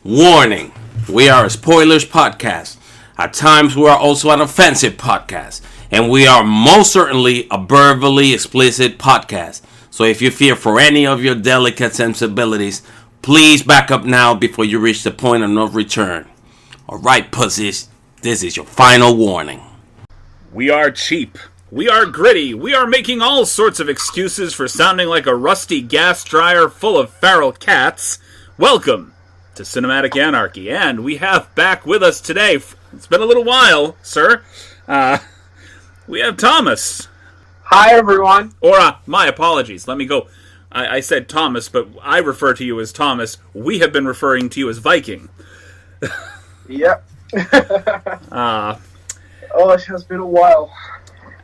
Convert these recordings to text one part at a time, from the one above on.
Warning, we are a spoilers podcast. At times we are also an offensive podcast. And we are most certainly a verbally explicit podcast. So if you fear for any of your delicate sensibilities, please back up now before you reach the point of no return. Alright, pussies, this is your final warning. We are cheap. We are gritty. We are making all sorts of excuses for sounding like a rusty gas dryer full of feral cats. Welcome to Cinematic Anarchy, and we have back with us today, it's been a little while, sir, we have Thomas. Hi, everyone. Or, my apologies, let me go. I said Thomas, but I refer to you as Thomas. We have been referring to you as Viking. Yep. Oh, it has been a while.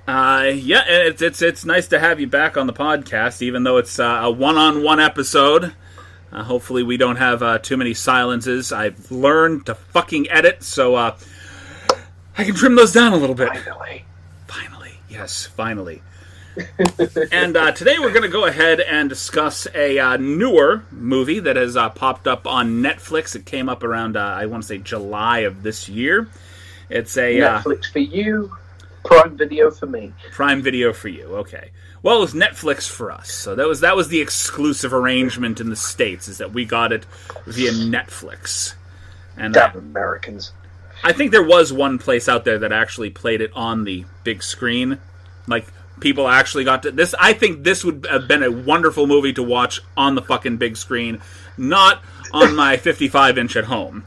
Yeah, it's nice to have you back on the podcast, even though it's a one-on-one episode. Hopefully we don't have too many silences. I've learned to fucking edit, so I can trim those down a little bit. Finally. Yes, finally. And today we're going to go ahead and discuss a newer movie that has popped up on Netflix. It came up around, I want to say, July of this year. It's a... Netflix for you, Prime Video for me. Prime Video for you, okay. Well, it was Netflix for us, so that was the exclusive arrangement in the States, is that we got it via Netflix. And damn Americans. I think there was one place out there that actually played it on the big screen. Like, people actually got to... this. I think this would have been a wonderful movie to watch on the fucking big screen, not on my 55-inch at home.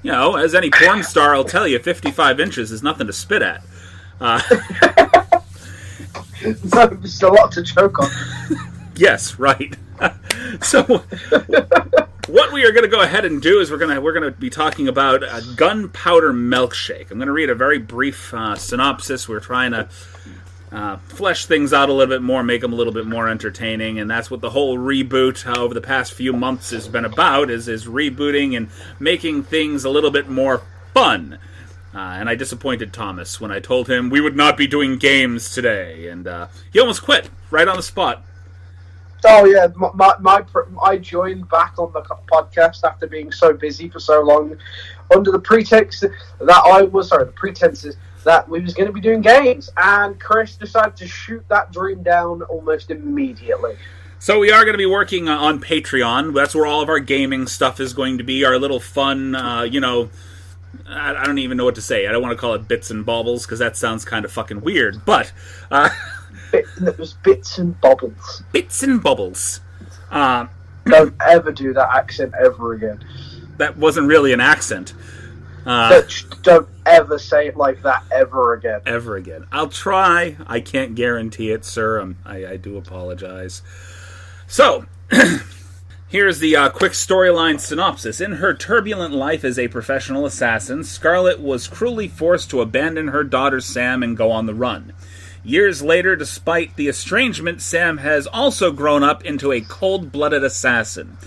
You know, as any porn star will tell you, 55 inches is nothing to spit at. It's a lot to choke on. Yes, right. So, what we are going to go ahead and do is we're going to be talking about Gunpowder Milkshake. I'm going to read a very brief synopsis. We're trying to flesh things out a little bit more, make them a little bit more entertaining, and that's what the whole reboot over the past few months has been about, is rebooting and making things a little bit more fun. And I disappointed Thomas when I told him we would not be doing games today, and he almost quit right on the spot. Oh yeah, I joined back on the podcast after being so busy for so long, under the pretenses that we was going to be doing games, and Chris decided to shoot that dream down almost immediately. So we are going to be working on Patreon. That's where all of our gaming stuff is going to be, our little fun, I don't even know what to say. I don't want to call it bits and baubles, because that sounds kind of fucking weird, but... it was bits and bobbles. Bits and bubbles. Don't ever do that accent ever again. That wasn't really an accent. Don't ever say it like that ever again. Ever again. I'll try. I can't guarantee it, sir. I do apologize. So... Here's the quick storyline synopsis. In her turbulent life as a professional assassin, Scarlett was cruelly forced to abandon her daughter Sam and go on the run. Years later, despite the estrangement, Sam has also grown up into a cold-blooded assassin.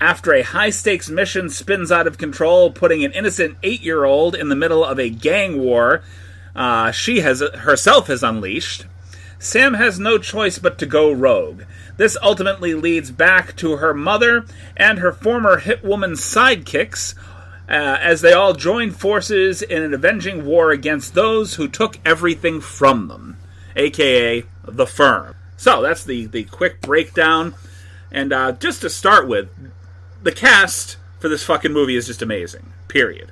After a high-stakes mission spins out of control, putting an innocent 8-year-old in the middle of a gang war she herself has unleashed, Sam has no choice but to go rogue. This ultimately leads back to her mother and her former hitwoman sidekicks as they all join forces in an avenging war against those who took everything from them, a.k.a. the Firm. So that's the quick breakdown. And just to start with, the cast for this fucking movie is just amazing. Period.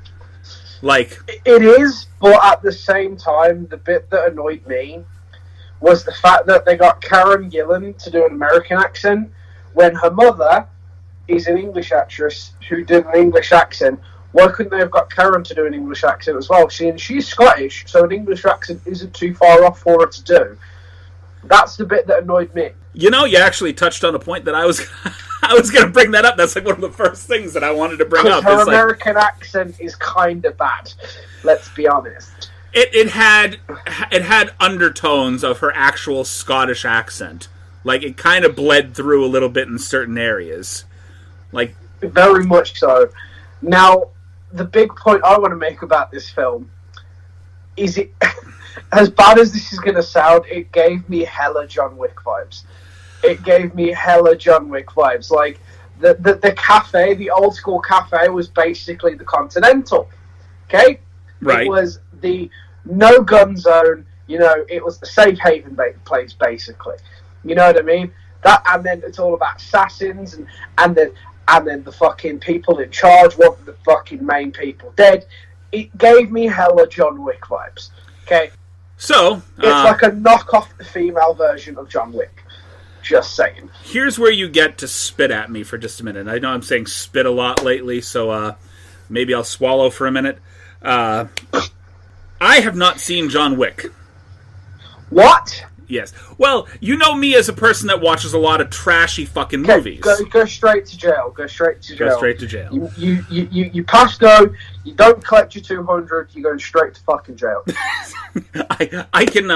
Like, it is, but at the same time, the bit that annoyed me was the fact that they got Karen Gillan to do an American accent when her mother is an English actress who did an English accent. Why couldn't they have got Karen to do an English accent as well? She's Scottish, so an English accent isn't too far off for her to do. That's the bit that annoyed me. You know, you actually touched on a point that I was going to bring that up. That's like one of the first things that I wanted to bring up. Her American accent is kind of bad. Let's be honest. It had undertones of her actual Scottish accent. Like, it kind of bled through a little bit in certain areas. Like, very much so. Now, the big point I want to make about this film is it, as bad as this is going to sound, it gave me hella John Wick vibes. Like, The cafe, the old school cafe, was basically the Continental. Okay? Right. It was the no gun zone, it was the safe haven place, basically. You know what I mean? And then it's all about assassins, and then the fucking people in charge want the fucking main people dead. It gave me hella John Wick vibes. Okay? So, it's like a knockoff female version of John Wick. Just saying. Here's where you get to spit at me for just a minute. I know I'm saying spit a lot lately, so maybe I'll swallow for a minute. I have not seen John Wick. What? Yes. Well, you know me as a person that watches a lot of trashy fucking movies. Go straight to jail. Go straight to jail. Go straight to jail. You pass go. You don't collect your 200. You're going straight to fucking jail. I can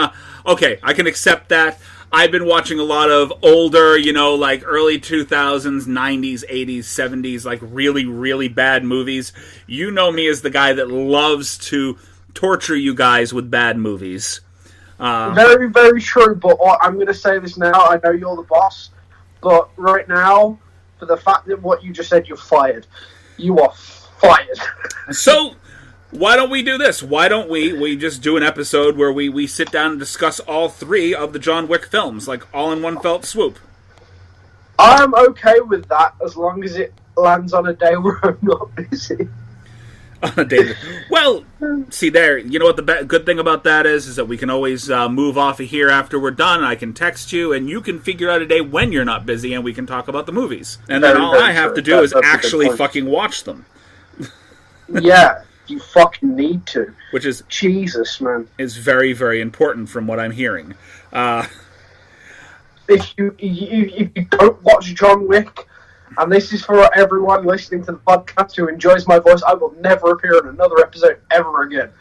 okay. I can accept that. I've been watching a lot of older, like early 2000s, 90s, 80s, 70s, like really, really bad movies. You know me as the guy that loves to torture you guys with bad movies. Very, very true, but I'm going to say this now. I know you're the boss, but right now, for the fact that what you just said, you're fired. You are fired. So, why don't we do this? Why don't we just do an episode where we sit down and discuss all 3 of the John Wick films, like all in one felt swoop? I'm okay with that, as long as it lands on a day where I'm not busy. On a day. Well, see there. You know what the good thing about that is that we can always move off of here after we're done. I can text you, and you can figure out a day when you're not busy, and we can talk about the movies. And then all I have to do is actually fucking watch them. Yeah, you fucking need to. Which is Jesus, man. Is very, very important from what I'm hearing. If you don't watch John Wick. And this is for everyone listening to the podcast who enjoys my voice. I will never appear in another episode ever again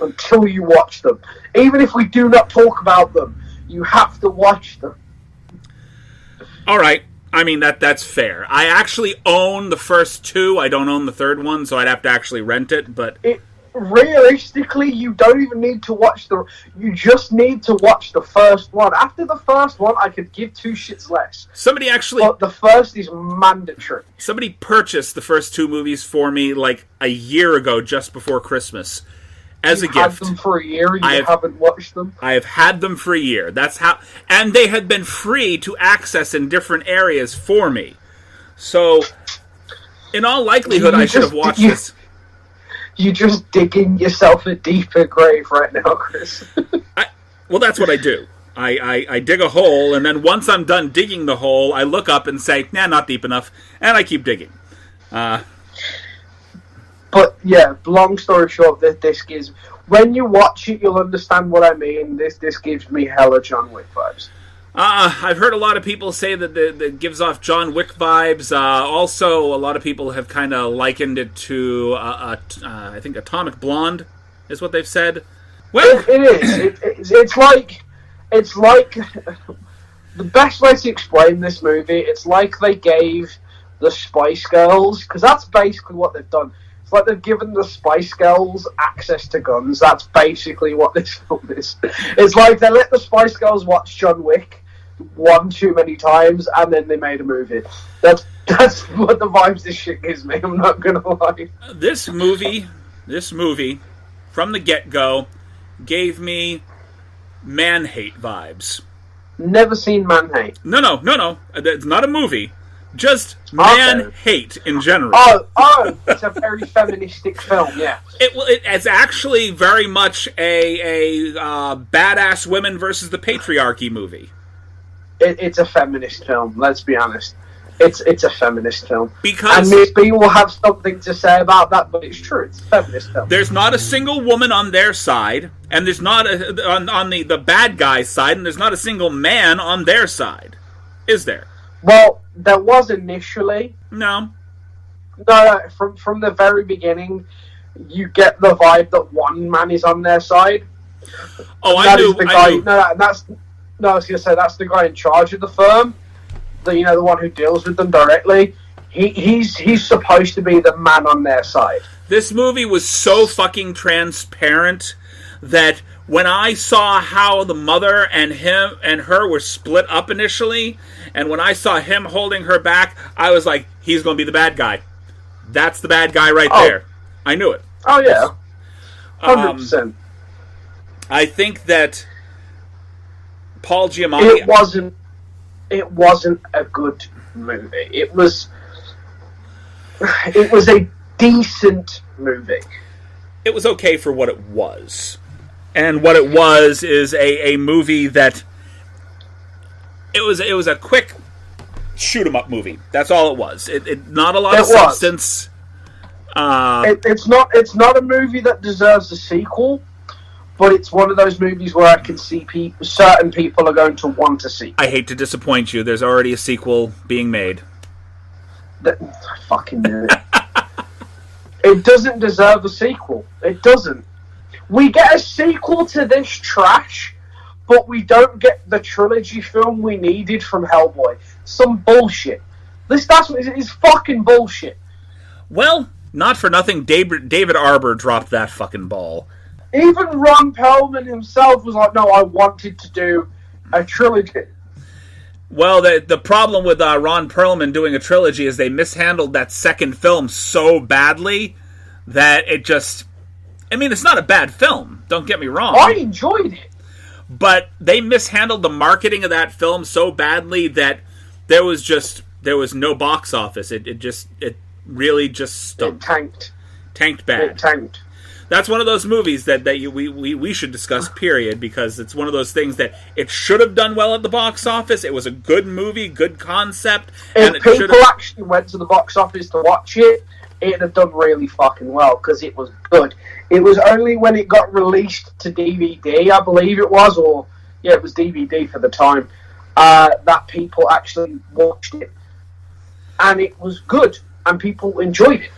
until you watch them. Even if we do not talk about them, you have to watch them. All right. I mean, that's fair. I actually own the first 2. I don't own the third one, so I'd have to actually rent it. But realistically, you don't even need to watch you just need to watch the first one. After the first one, I could give 2 shits less. But the first is mandatory. Somebody purchased the first 2 movies for me like a year ago, just before Christmas, as a gift. You've had them for a year and you haven't watched them? I have had them for a year. That's how, and they had been free to access in different areas for me. So, in all likelihood, I should have watched this. You're just digging yourself a deeper grave right now, Chris. Well, that's what I do. I dig a hole, and then once I'm done digging the hole, I look up and say, nah, not deep enough, and I keep digging. But, yeah, long story short, this gives... When you watch it, you'll understand what I mean. This gives me hella John Wick vibes. I've heard a lot of people say that it gives off John Wick vibes. Also, a lot of people have kind of likened it to, I think, Atomic Blonde, is what they've said. Well, it is. It's like the best way to explain this movie. It's like they gave the Spice Girls, because that's basically what they've done. It's like they've given the Spice Girls access to guns. That's basically what this film is. It's like they let the Spice Girls watch John Wick one too many times, and then they made a movie. That's what the vibes this shit gives me. I'm not gonna lie. This movie, from the get-go, gave me man-hate vibes. Never seen man-hate. No. It's not a movie. Just man-hate in general. Oh, it's a very feministic film, yeah. It's actually very much a badass women versus the patriarchy movie. It's a feminist film, let's be honest. It's a feminist film. And Miss B will have something to say about that, but it's true, it's a feminist film. There's not a single woman on their side, and there's not on the bad guy's side, and there's not a single man on their side. Is there? Well, there was initially. No, from the very beginning, you get the vibe that one man is on their side. Oh, I knew. I was going to say, that's the guy in charge of the firm. The one who deals with them directly. He's supposed to be the man on their side. This movie was so fucking transparent that when I saw how the mother and him and her were split up initially, and when I saw him holding her back, I was like, he's going to be the bad guy. That's the bad guy right there. I knew it. Oh, yeah. 100%. I think that Paul Giamatti... It wasn't a good movie. It was a decent movie. It was okay for what it was. And what it was is a movie that... It was a quick shoot-'em-up movie. That's all it was. It not a lot of substance. It's not a movie that deserves a sequel, but it's one of those movies where I can see certain people are going to want to see. I hate to disappoint you. There's already a sequel being made. I fucking knew it. It doesn't deserve a sequel. It doesn't. We get a sequel to this trash, but we don't get the trilogy film we needed from Hellboy. Some bullshit. It's fucking bullshit. Well, not for nothing, David Arbor dropped that fucking ball. Even Ron Perlman himself was like, no, I wanted to do a trilogy. Well, the problem with Ron Perlman doing a trilogy is they mishandled that second film so badly that it just... I mean, it's not a bad film, don't get me wrong. I enjoyed it. But they mishandled the marketing of that film so badly that there was no box office. It really just stunk. It tanked. Tanked bad. It tanked. That's one of those movies that we should discuss, period, because it's one of those things that it should have done well at the box office. It was a good movie, good concept. If people actually went to the box office to watch it, it'd have done really fucking well, because it was good. It was only when it got released to DVD, I believe it was, it was DVD for the time, that people actually watched it. And it was good, and people enjoyed it.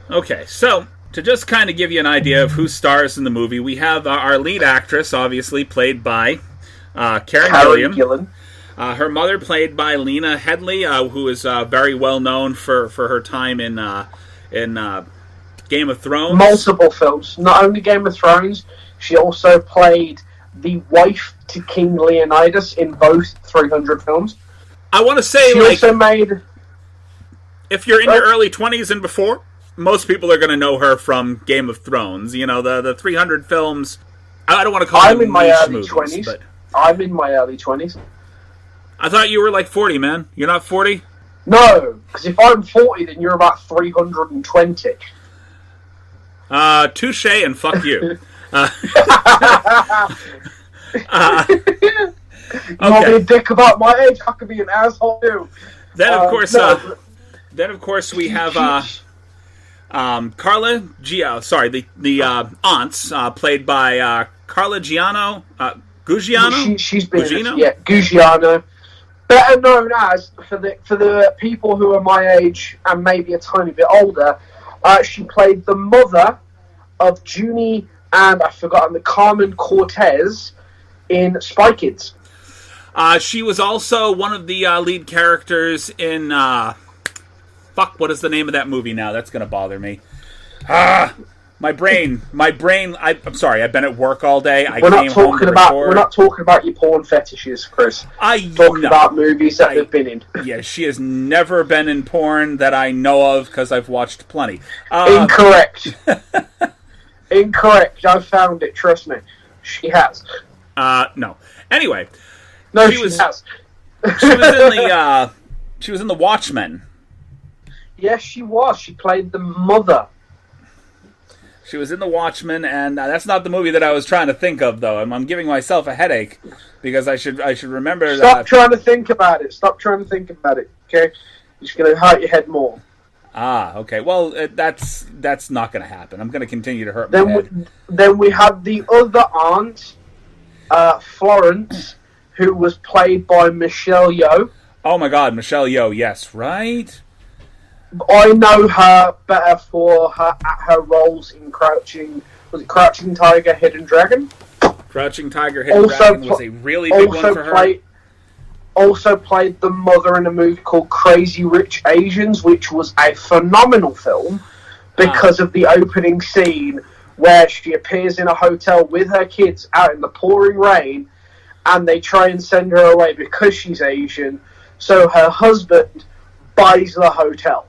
Okay, so... to just kind of give you an idea of who stars in the movie, we have our lead actress, obviously, played by Karen Gillan. Her mother, played by Lena Headey, who is very well known for her time in Game of Thrones. Multiple films. Not only Game of Thrones, she also played the wife to King Leonidas in both 300 films. I want to say, she also made... If you're in your early 20s and before... most people are going to know her from Game of Thrones. You know, the 300 films. I don't want to call them in my early movies, 20s. But I'm in my early 20s. I thought you were like 40, man. You're not 40? No, because if I'm 40, then you're about 320. Touche and fuck you. You want me a dick about my age? I could be an asshole too. Then of course we have Carla the aunts, played by Carla Gugino. She's been Gugino? Gugino, better known as for the people who are my age and maybe a tiny bit older. She played the mother of Junie and I've forgotten the Carmen Cortez in Spy Kids. She was also one of the lead characters in what is the name of that movie now? That's going to bother me. My brain. I'm sorry, I've been at work all day. We're not talking about your porn fetishes, Chris. Talking about movies that they've been in. Yeah, she has never been in porn that I know of because I've watched plenty. Incorrect. Incorrect. I've found it, trust me. She has. No. Anyway. No, she has. She was in The Watchmen. Yes, she was. She played the mother. She was in The Watchmen, and that's not the movie that I was trying to think of, though. I'm giving myself a headache because I should remember. Stop trying to think about it. Stop trying to think about it. Okay, you're just going to hurt your head more. Okay. Well, that's not going to happen. I'm going to continue to hurt my head. Then we had the other aunt, Florence, who was played by Michelle Yeoh. Oh my God, Michelle Yeoh. Yes, right. I know her better for her roles in Crouching Tiger, Hidden Dragon? Crouching Tiger, Hidden Dragon was a really big one for her. Also played the mother in a movie called Crazy Rich Asians, which was a phenomenal film because of the opening scene where she appears in a hotel with her kids out in the pouring rain, and they try and send her away because she's Asian, so her husband buys the hotel.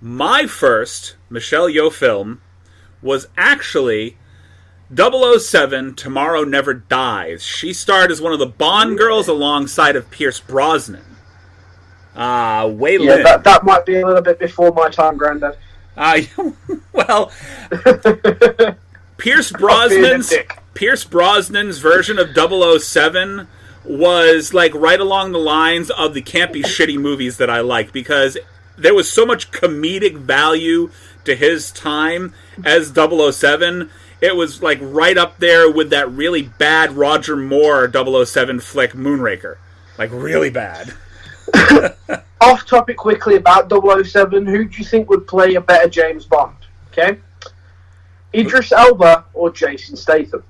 My first Michelle Yeoh film was actually 007 Tomorrow Never Dies. She starred as one of the Bond girls alongside of Pierce Brosnan. Wei Lin. Yeah, that might be a little bit before my time, Grandad. Well, Pierce Brosnan's version of 007 was like right along the lines of the campy shitty movies that I like, because there was so much comedic value to his time as 007. It was like right up there with that really bad Roger Moore 007 flick Moonraker. Like really bad. Off topic quickly about 007, who do you think would play a better James Bond? Okay? Idris Elba or Jason Statham?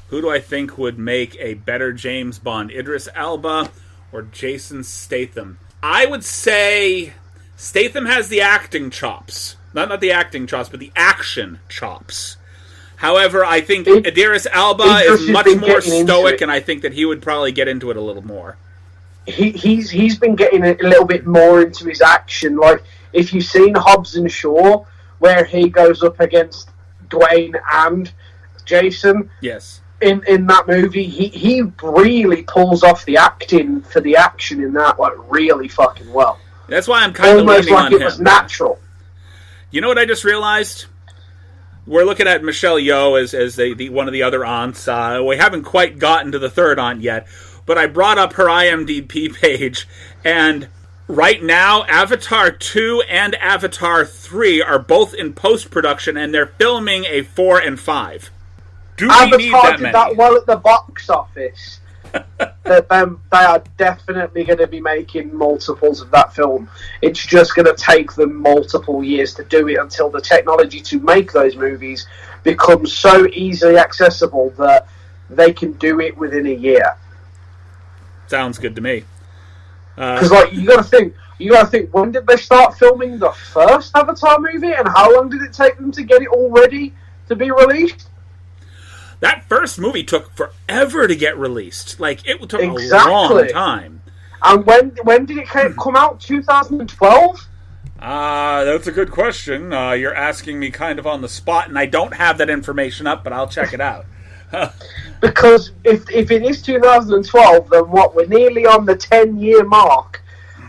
Who do I think would make a better James Bond? Idris Elba or Jason Statham? I would say Statham has the acting chops. Not the acting chops, but the action chops. However, I think Idris Elba is much more stoic, and I think that he would probably get into it a little more. He's been getting a little bit more into his action. Like, if you've seen Hobbs and Shaw, where he goes up against Dwayne and Jason, yes, in that movie, he really pulls off the acting for the action in that, like, really fucking well. That's why I'm kind of leaning on him. Almost like it was natural. You know what I just realized? We're looking at Michelle Yeoh as the one of the other aunts. We haven't quite gotten to the third aunt yet, but I brought up her IMDb page, and right now, Avatar 2 and Avatar 3 are both in post-production, and they're filming a 4 and 5. Do we need that many? Avatar did that well at the box office. They are definitely going to be making multiples of that film. It's just going to take them multiple years to do it until the technology to make those movies becomes so easily accessible that they can do it within a year. Sounds good to me. Because you got to think, when did they start filming the first Avatar movie, and how long did it take them to get it all ready to be released? That first movie took forever to get released. Like, it took a long time. And when did it come out? 2012? That's a good question. You're asking me kind of on the spot, and I don't have that information up, but I'll check it out. Because if it is 2012, then we're nearly on the 10-year mark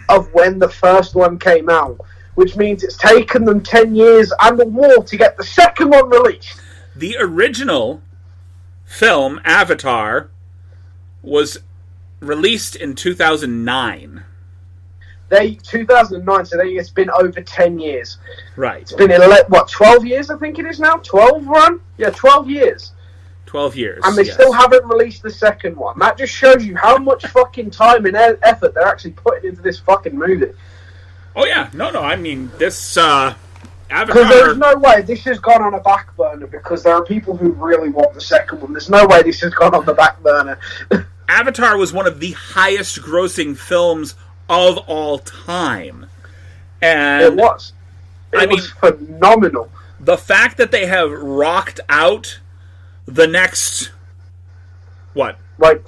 of when the first one came out, which means it's taken them 10 years and more to get the second one released. The original film, Avatar, was released in 2009. 2009, so it's been over 10 years. Right. It's been, 12 years, I think it is now? 12 run? Yeah, 12 years. 12 years. And they still haven't released the second one. That just shows you how much fucking time and effort they're actually putting into this fucking movie. Oh, yeah. No, I mean, this, Avatar... Because there's no way this has gone on a back burner, because there are people who really want the second one. There's no way this has gone on the back burner. Avatar was one of the highest grossing films of all time. And it was. It was phenomenal. The fact that they have rocked out the next, like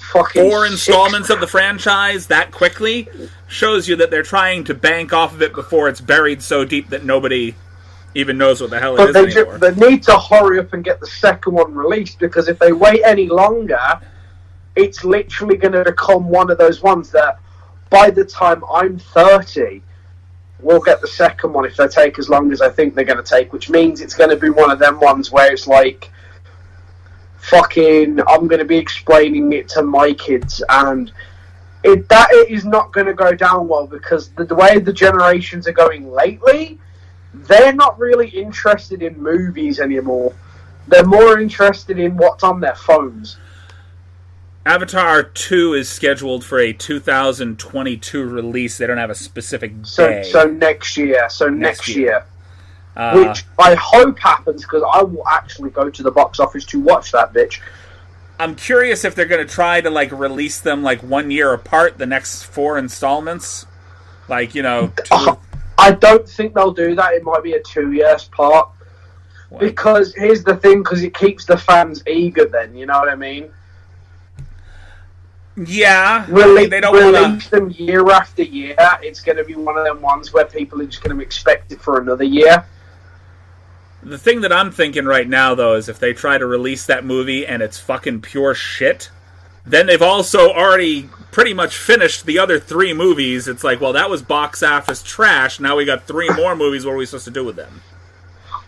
fucking 4 installments of the franchise that quickly shows you that they're trying to bank off of it before it's buried so deep that nobody even knows what the hell it is anymore. They need to hurry up and get the second one released, because if they wait any longer, it's literally going to become one of those ones that by the time I'm 30, we'll get the second one if they take as long as I think they're going to take, which means it's going to be one of them ones where it's like, fucking, I'm going to be explaining it to my kids, and it is not going to go down well, because the way the generations are going lately, they're not really interested in movies anymore. They're more interested in what's on their phones. Avatar 2 is scheduled for a 2022 release. They don't have a specific day. So next year. Next year. Which I hope happens, because I will actually go to the box office to watch that bitch. I'm curious if they're going to try to release them 1 year apart, the next 4 installments. I don't think they'll do that. It might be a 2 years part. What? Because here's the thing, because it keeps the fans eager then, you know what I mean? Yeah. They don't release them year after year. It's going to be one of them ones where people are just going to expect it for another year. The thing that I'm thinking right now, though, is if they try to release that movie and it's fucking pure shit, then they've also already pretty much finished the other 3 movies. It's like, well, that was box office trash. Now we got 3 more movies. What are we supposed to do with them?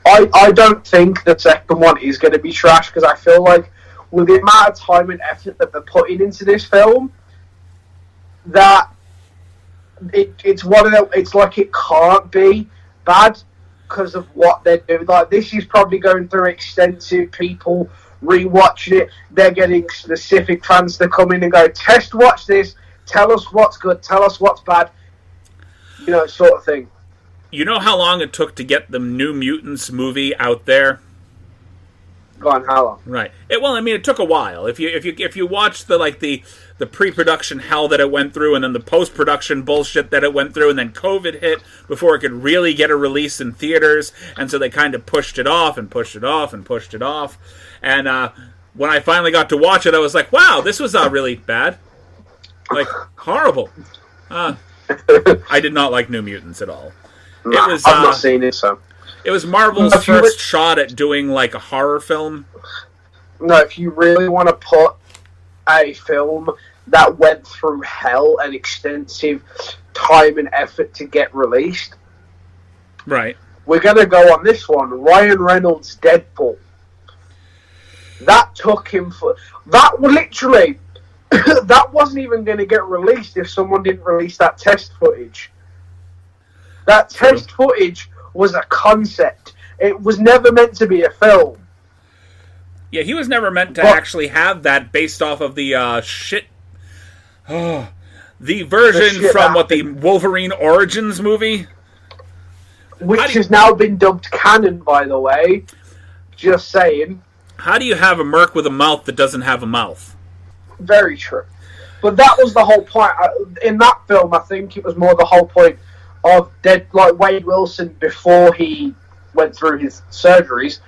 I don't think the second one is going to be trash, because I feel like with the amount of time and effort that they're putting into this film, that it's one of them. It's like it can't be bad because of what they're doing. Like, this is probably going through extensive people rewatching it. They're getting specific fans to come in and go, test watch this, tell us what's good, tell us what's bad, you know, sort of thing. You know how long it took to get the New Mutants movie out there? Go on, how long? Right. It took a while. If you watch the pre-production hell that it went through, and then the post-production bullshit that it went through, and then COVID hit before it could really get a release in theaters, and so they kind of pushed it off and pushed it off and pushed it off. And when I finally got to watch it, I was like, wow, this was really bad. Like, horrible. I did not like New Mutants at all. I've not seen it, so... It was Marvel's first shot at doing, like, a horror film. No, if you really want to put a film that went through hell and extensive time and effort to get released... Right. We're going to go on this one. Ryan Reynolds' Deadpool. That took him for... That literally... that wasn't even going to get released if someone didn't release that test footage. That test footage was a concept. It was never meant to be a film. Yeah, he was never meant to actually have that based off of the shit... Oh, the version from, the Wolverine Origins movie? Which has now been dubbed canon, by the way. Just saying. How do you have a merc with a mouth that doesn't have a mouth? Very true. But that was the whole point. In that film, I think it was more the whole point of Wade Wilson before he went through his surgeries.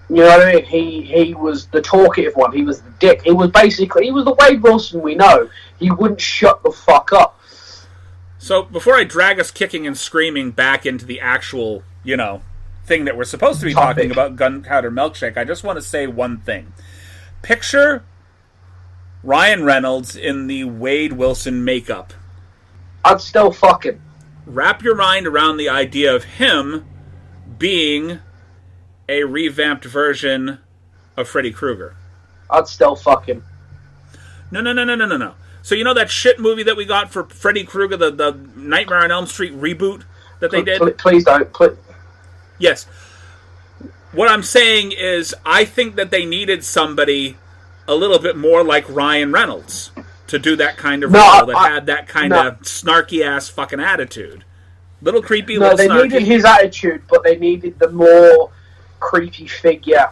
You know what I mean? He was the talkative one. He was the dick. He was the Wade Wilson we know. He wouldn't shut the fuck up. So, before I drag us kicking and screaming back into the actual, thing that we're supposed to be talking about, Gunpowder Milkshake, I just want to say one thing. Picture Ryan Reynolds in the Wade Wilson makeup. I'd still fuck him. Wrap your mind around the idea of him being a revamped version of Freddy Krueger. I'd still fuck him. No. So you know that shit movie that we got for Freddy Krueger, the Nightmare on Elm Street reboot that they did? Please don't. Yes. What I'm saying is, I think that they needed somebody a little bit more like Ryan Reynolds to do that kind of role that had that kind of snarky-ass fucking attitude. Little creepy, little snarky. No, they needed his attitude, but they needed the more creepy figure.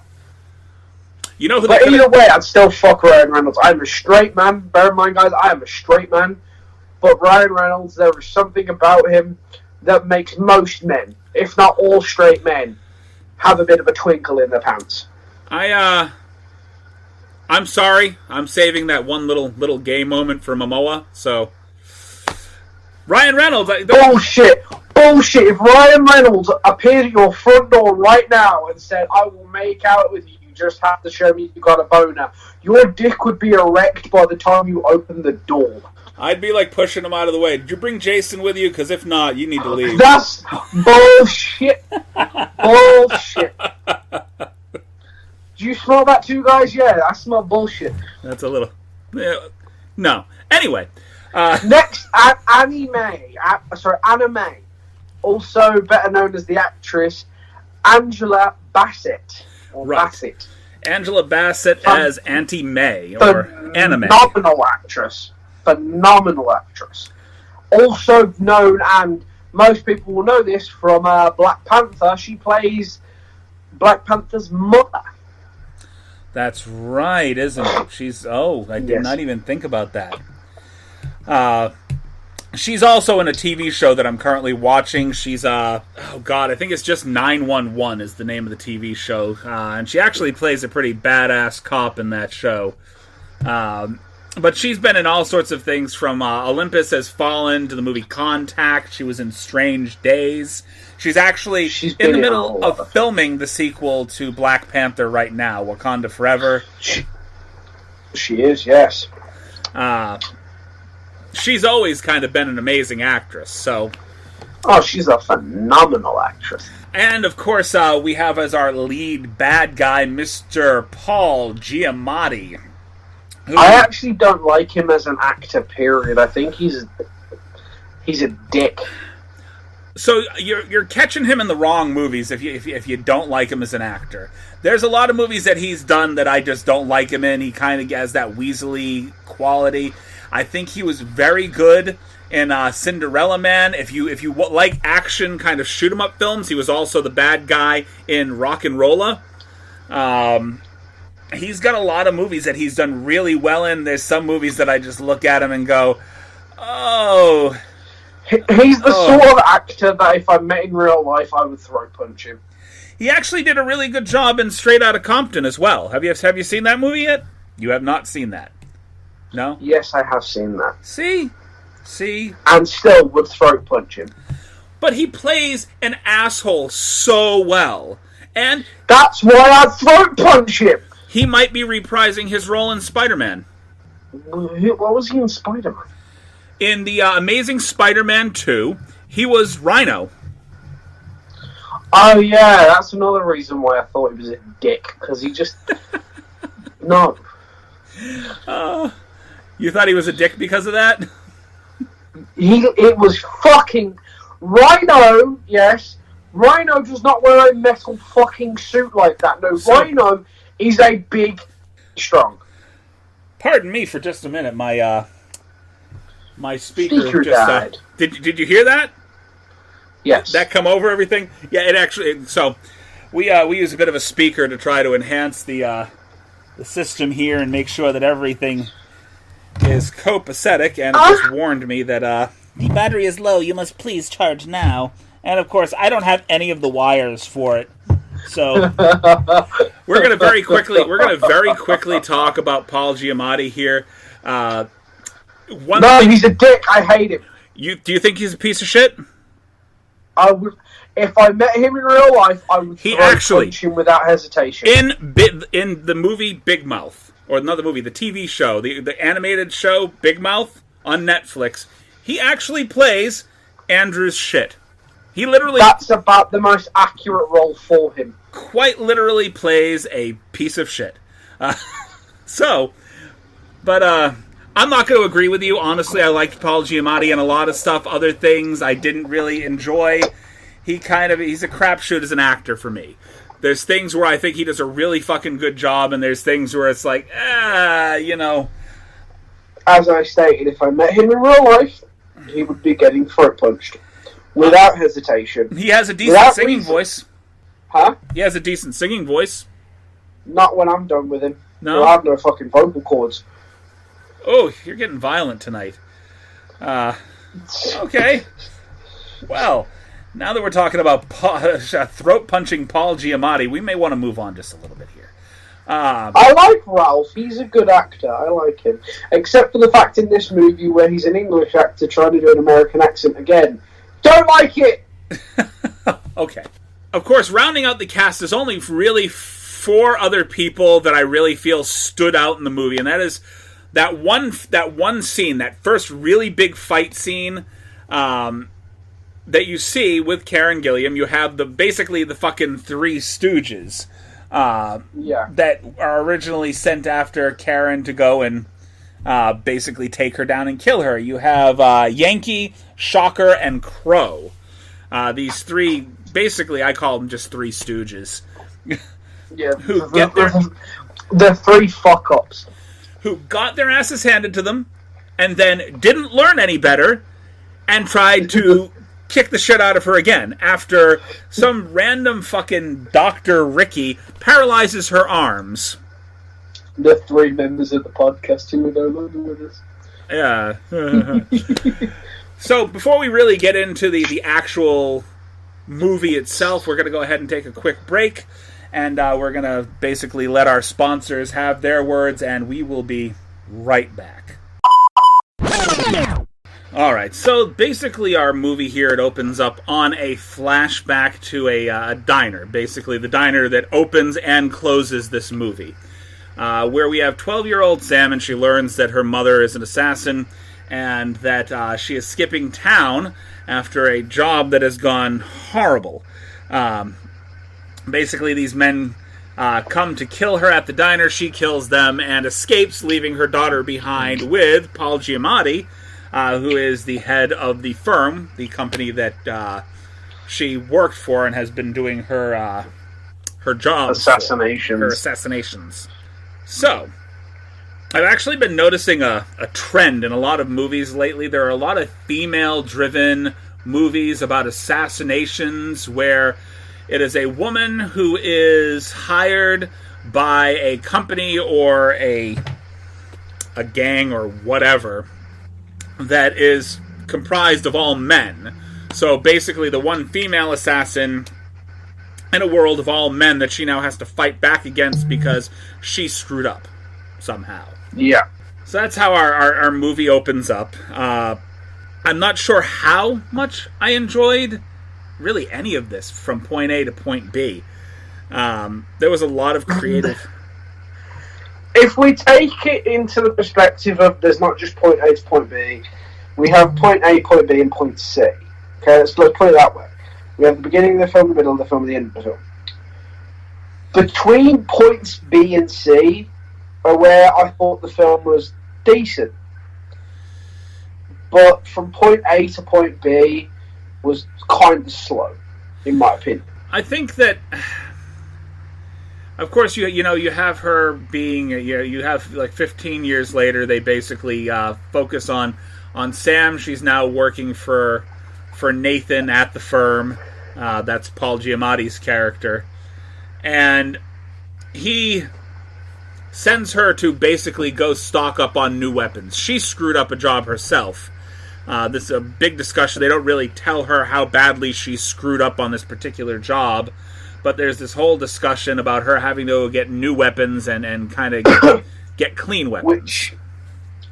You know who but either way, I'd still fuck Ryan Reynolds. I'm a straight man. Bear in mind, guys, I am a straight man. But Ryan Reynolds, there is something about him that makes most men, if not all straight men, have a bit of a twinkle in their pants. I'm sorry. I'm saving that one little gay moment for Momoa. So, Ryan Reynolds. Bullshit. If Ryan Reynolds appeared at your front door right now and said, "I will make out with you, you just have to show me you got a boner," your dick would be erect by the time you open the door. I'd be like pushing him out of the way. Did you bring Jason with you? Because if not, you need to leave. That's bullshit. Bullshit. Do you smell that too, guys? Yeah, I smell bullshit. That's a little... No. Anyway. Next, Annie Anna May. Also better known as the actress Angela Bassett. Right. Bassett. Angela Bassett as Auntie May, or Anna May. Phenomenal actress. Also known, and most people will know this from Black Panther, she plays Black Panther's mother. That's right, isn't it? I did not even think about that. She's also in a TV show that I'm currently watching. She's, I think it's just 911 is the name of the TV show. And she actually plays a pretty badass cop in that show. But she's been in all sorts of things, from Olympus Has Fallen to the movie Contact. She was in Strange Days. She's actually in the middle of filming the sequel to Black Panther right now, Wakanda Forever. She is, yes. She's always kind of been an amazing actress, so... Oh, she's a phenomenal actress. And, of course, we have as our lead bad guy, Mr. Paul Giamatti. I actually don't like him as an actor, period. I think he's a dick. So you're catching him in the wrong movies if you don't like him as an actor. There's a lot of movies that he's done that I just don't like him in. He kind of has that weaselly quality. I think he was very good in Cinderella Man. If you like action kind of shoot 'em up films, he was also the bad guy in Rock and Rolla. He's got a lot of movies that he's done really well in. There's some movies that I just look at him and go, oh. He's the sort of actor that if I met in real life, I would throat punch him. He actually did a really good job in Straight Outta Compton as well. Have you seen that movie yet? You have not seen that. No? Yes, I have seen that. See? And still would throat punch him. But he plays an asshole so well. And that's why I'd throat punch him. He might be reprising his role in Spider-Man. What was he in Spider-Man? In the Amazing Spider-Man 2, he was Rhino. Oh, yeah, that's another reason why I thought he was a dick, because he just... No. You thought he was a dick because of that? It was fucking... Rhino, yes. Rhino does not wear a metal fucking suit like that. No, Rhino is a big, strong. Pardon me for just a minute. My speaker just died. Did you hear that? Yes. That come over everything? Yeah, it actually. So we use a bit of a speaker to try to enhance the system here and make sure that everything is copacetic. And it just warned me that the battery is low. You must please charge now. And of course, I don't have any of the wires for it. So we're gonna very quickly talk about Paul Giamatti here. He's a dick. I hate him. Do you think he's a piece of shit? I would, if I met him in real life, I would punch him without hesitation. In the movie Big Mouth, or another movie, the TV show, the animated show Big Mouth on Netflix, he actually plays Andrew's shit. He literally... That's about the most accurate role for him. Quite literally plays a piece of shit. I'm not going to agree with you. Honestly, I liked Paul Giamatti and a lot of stuff. Other things I didn't really enjoy. He's a crapshoot as an actor for me. There's things where I think he does a really fucking good job, and there's things where it's like, you know. As I stated, if I met him in real life, he would be getting throat punched. Without hesitation. He has a decent singing voice. Huh? He has a decent singing voice. Not when I'm done with him. No? I have no fucking vocal cords. Oh, you're getting violent tonight. Okay. Well, now that we're talking about throat-punching Paul Giamatti, we may want to move on just a little bit here. I like Ralph. He's a good actor. I like him. Except for the fact in this movie where he's an English actor trying to do an American accent again. Don't like it! Okay. Of course, rounding out the cast, there's only really 4 other people that I really feel stood out in the movie, and that is that one scene, that first really big fight scene that you see with Karen Gilliam. You have basically the fucking 3 Stooges that are originally sent after Karen to go and basically take her down and kill her. You have Yankee, Shocker, and Crow. These 3, basically, I call them just 3 Stooges. Yeah, who get their... The 3 fuck-ups. Who got their asses handed to them, and then didn't learn any better, and tried to kick the shit out of her again, after some random fucking Dr. Ricky paralyzes her arms. The 3 members of the podcast who would know with us. Yeah. So before we really get into the actual movie itself, we're going to go ahead and take a quick break, and we're going to basically let our sponsors have their words, and we will be right back. Alright, so basically our movie here, it opens up on a flashback to a diner. Basically the diner that opens and closes this movie. Where we have 12-year-old Sam, and she learns that her mother is an assassin, and that she is skipping town after a job that has gone horrible. Basically, these men come to kill her at the diner. She kills them and escapes, leaving her daughter behind with Paul Giamatti, who is the head of the firm, the company that she worked for and has been doing her job. Her assassinations. So, I've actually been noticing a trend in a lot of movies lately. There are a lot of female-driven movies about assassinations where it is a woman who is hired by a company or a gang or whatever that is comprised of all men. So basically the one female assassin in a world of all men that she now has to fight back against because she screwed up somehow. Yeah. So that's how our movie opens up. I'm not sure how much I enjoyed really any of this from point A to point B. There was a lot of creative... If we take it into the perspective of there's not just point A to point B, we have point A, point B, and point C. Okay, let's put it that way. We have the beginning of the film, the middle of the film, and the end of the film. Between points B and C are where I thought the film was decent. But from point A to point B was kind of slow, in my opinion. I think that, of course, you have her being, you have like 15 years later, they basically focus on Sam. She's now working for Nathan at the firm. That's Paul Giamatti's character. And he sends her to basically go stock up on new weapons. She screwed up a job herself. This is a big discussion. They don't really tell her how badly she screwed up on this particular job, but there's this whole discussion about her having to get new weapons and kind of get clean weapons.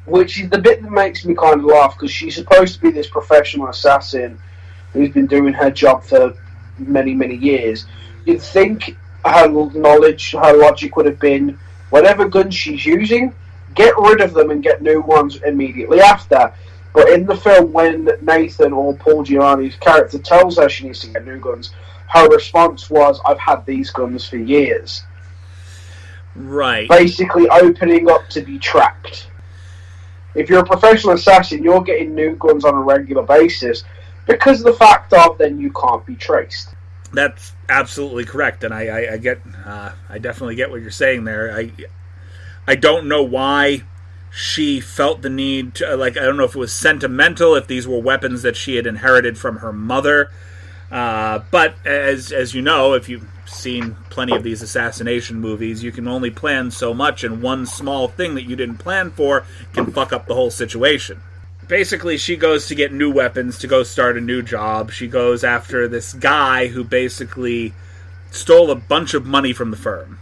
Which is the bit that makes me kind of laugh, because she's supposed to be this professional assassin who's been doing her job for many, many years. You'd think her knowledge, her logic would have been, whatever guns she's using, get rid of them and get new ones immediately after. But in the film, when Nathan, or Paul Giamatti's character, tells her she needs to get new guns, her response was, I've had these guns for years. Right. Basically opening up to be tracked. If you're a professional assassin, you're getting new guns on a regular basis because of the fact of then you can't be traced. That's absolutely correct, and I definitely get what you're saying there. I don't know why she felt the need to, I don't know if it was sentimental, if these were weapons that she had inherited from her mother. But as you know, if you've seen plenty of these assassination movies, you can only plan so much, and one small thing that you didn't plan for can fuck up the whole situation. Basically, she goes to get new weapons to go start a new job. She goes after this guy who basically stole a bunch of money from the firm.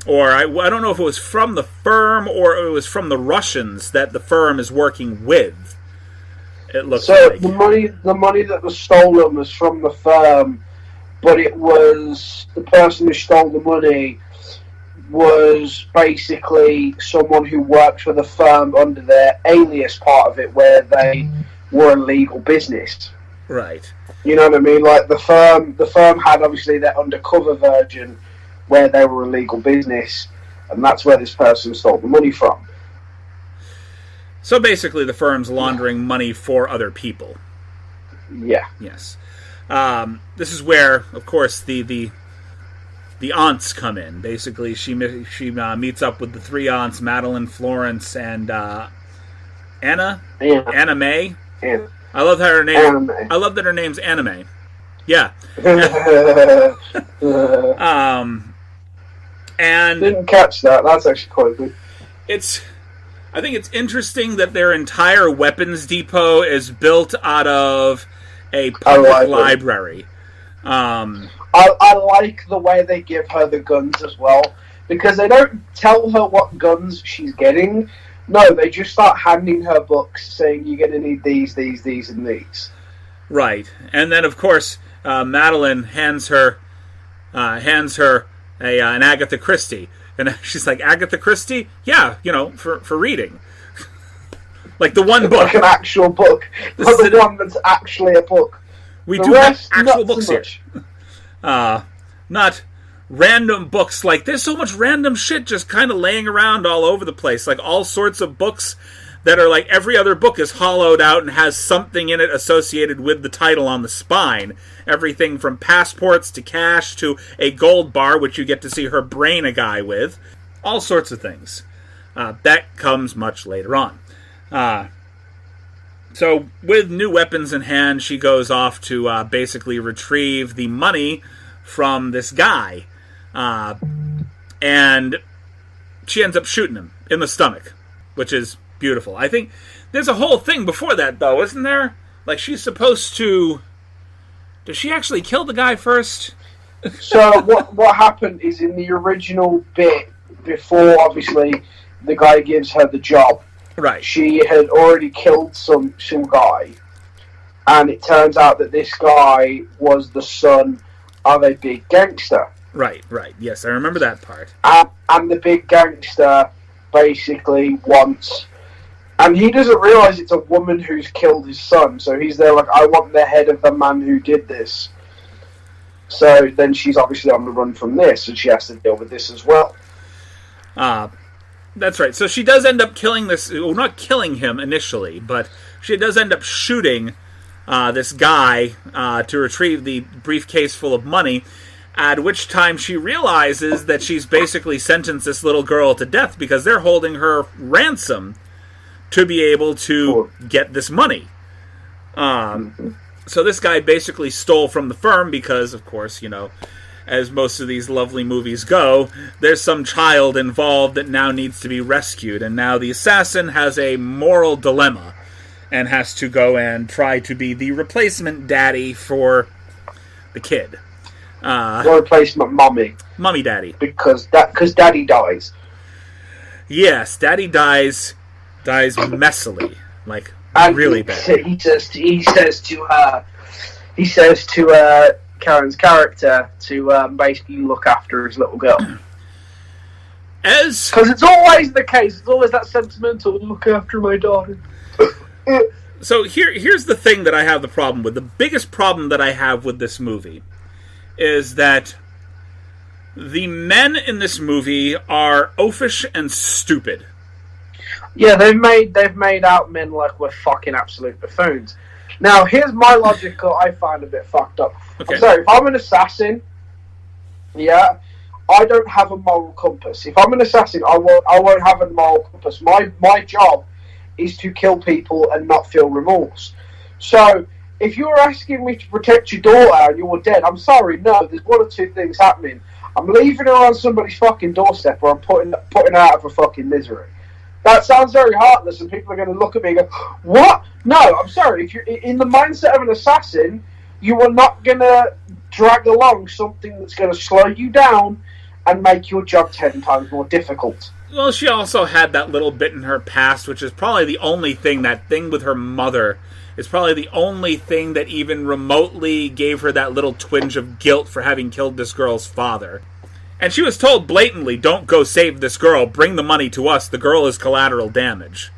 Or I don't know if it was from the firm or it was from the Russians that the firm is working with. It looks like. The money that was stolen was from the firm, but it was the person who stole the money was basically someone who worked for the firm under their alias part of it, where they were a legal business. Right. You know what I mean? Like the firm had obviously their undercover version where they were a legal business, and that's where this person stole the money from. So basically the firm's laundering money for other people. Yeah. Yes. This is where, of course, the aunts come in. Basically, she meets up with the three aunts, Madeline, Florence, and Anna May. Anna. I love her name. Anime. I love that her name's Anime. Yeah. And didn't catch that. That's actually quite good. It's I think it's interesting that their entire weapons depot is built out of a public library. I like the way they give her the guns as well, because they don't tell her what guns she's getting. No, they just start handing her books saying you're going to need these, and these. Right. And then, of course, Madeline hands her an Agatha Christie. And she's like, Agatha Christie? Yeah, for reading. Like the one book. Like an actual book. Not the one that's actually a book. We do have actual books here. Not random books. Like, there's so much random shit just kind of laying around all over the place. Like, all sorts of books that are like every other book is hollowed out and has something in it associated with the title on the spine. Everything from passports to cash to a gold bar, which you get to see her brain a guy with. All sorts of things. That comes much later on. So, with new weapons in hand, she goes off to basically retrieve the money from this guy. And she ends up shooting him in the stomach, which is beautiful. I think there's a whole thing before that, though, isn't there? Like, she's supposed to... Does she actually kill the guy first? So, what happened is in the original bit, before, obviously, the guy gives her the job, right, she had already killed some guy, and it turns out that this guy was the son of a big gangster. Right. Yes, I remember that part. And the big gangster basically wants... And he doesn't realise it's a woman who's killed his son, so he's there like, I want the head of the man who did this. So then she's obviously on the run from this, and she has to deal with this as well. That's right. So she does end up killing this... Well, not killing him initially, but she does end up shooting this guy to retrieve the briefcase full of money, at which time she realizes that she's basically sentenced this little girl to death because they're holding her ransom to be able to get this money. So this guy basically stole from the firm because, of course, as most of these lovely movies go, there's some child involved that now needs to be rescued, and now the assassin has a moral dilemma and has to go and try to be the replacement daddy for the kid. Replacement mommy. Mommy daddy. Because daddy dies. Yes, daddy dies messily. Like, and really bad. He says to Karen's character to basically look after his little girl. Because it's always the case. It's always that sentimental, look after my daughter. So here's the thing that I have the problem with. The biggest problem that I have with this movie is that the men in this movie are oafish and stupid. Yeah, they've made out men like we're fucking absolute buffoons. Now, here's my logic that I find a bit fucked up. Okay. So, if I'm an assassin, I don't have a moral compass. If I'm an assassin, I won't have a moral compass. My job is to kill people and not feel remorse. So, if you're asking me to protect your daughter and you're dead, I'm sorry, no, there's one or two things happening. I'm leaving her on somebody's fucking doorstep, or I'm putting her out of her fucking misery. That sounds very heartless, and people are going to look at me and go, what? No, I'm sorry. If you're in the mindset of an assassin, you are not going to drag along something that's going to slow you down and make your job 10 times more difficult. Well, she also had that little bit in her past, which is probably the only thing, that thing with her mother, is probably the only thing that even remotely gave her that little twinge of guilt for having killed this girl's father. And she was told blatantly, don't go save this girl, bring the money to us, the girl is collateral damage.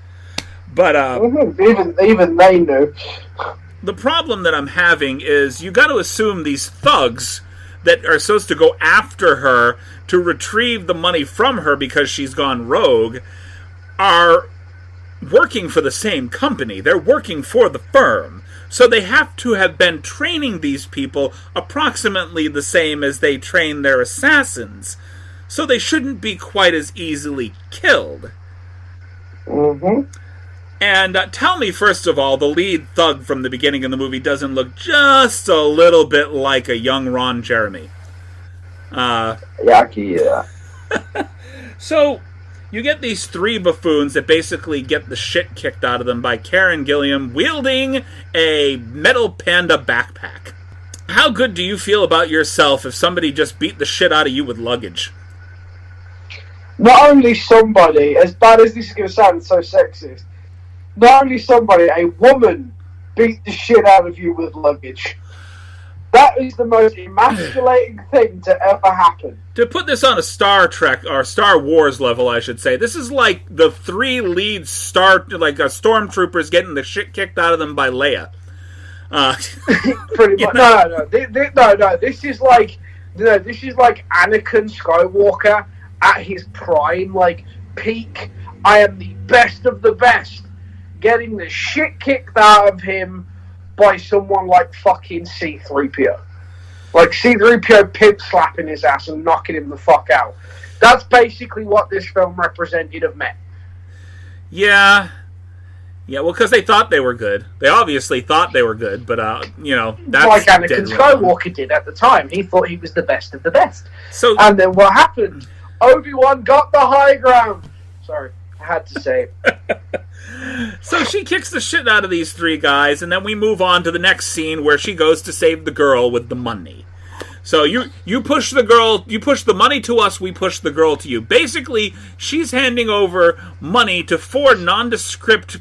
But, even they knew. The problem that I'm having is, you got to assume these thugs that are supposed to go after her to retrieve the money from her because she's gone rogue are working for the same company. They're working for the firm. So they have to have been training these people approximately the same as they train their assassins. So they shouldn't be quite as easily killed. Mm-hmm. And tell me, first of all, the lead thug from the beginning of the movie doesn't look just a little bit like a young Ron Jeremy. Yeah. So, you get these three buffoons that basically get the shit kicked out of them by Karen Gillan wielding a metal panda backpack. How good do you feel about yourself if somebody just beat the shit out of you with luggage? Not only somebody, as bad as this is going to sound so sexist, not only somebody, a woman beat the shit out of you with luggage. That is the most emasculating thing to ever happen. To put this on a Star Trek, or Star Wars level, I should say, this is like the three lead stormtroopers getting the shit kicked out of them by Leia. Pretty much. No. This is like Anakin Skywalker at his prime, like peak. I am the best of the best, getting the shit kicked out of him by someone like fucking C-3PO. Like C-3PO pimp slapping his ass and knocking him the fuck out. That's basically what this film represented of men. Yeah, well, because they thought they were good. They obviously thought they were good, but, that's like Anakin Skywalker did at the time. He thought he was the best of the best. And then what happened? Obi-Wan got the high ground. Sorry, I had to say it. So she kicks the shit out of these three guys, and then we move on to the next scene where she goes to save the girl with the money. So you push the girl, you push the money to us, we push the girl to you. Basically, she's handing over money to four nondescript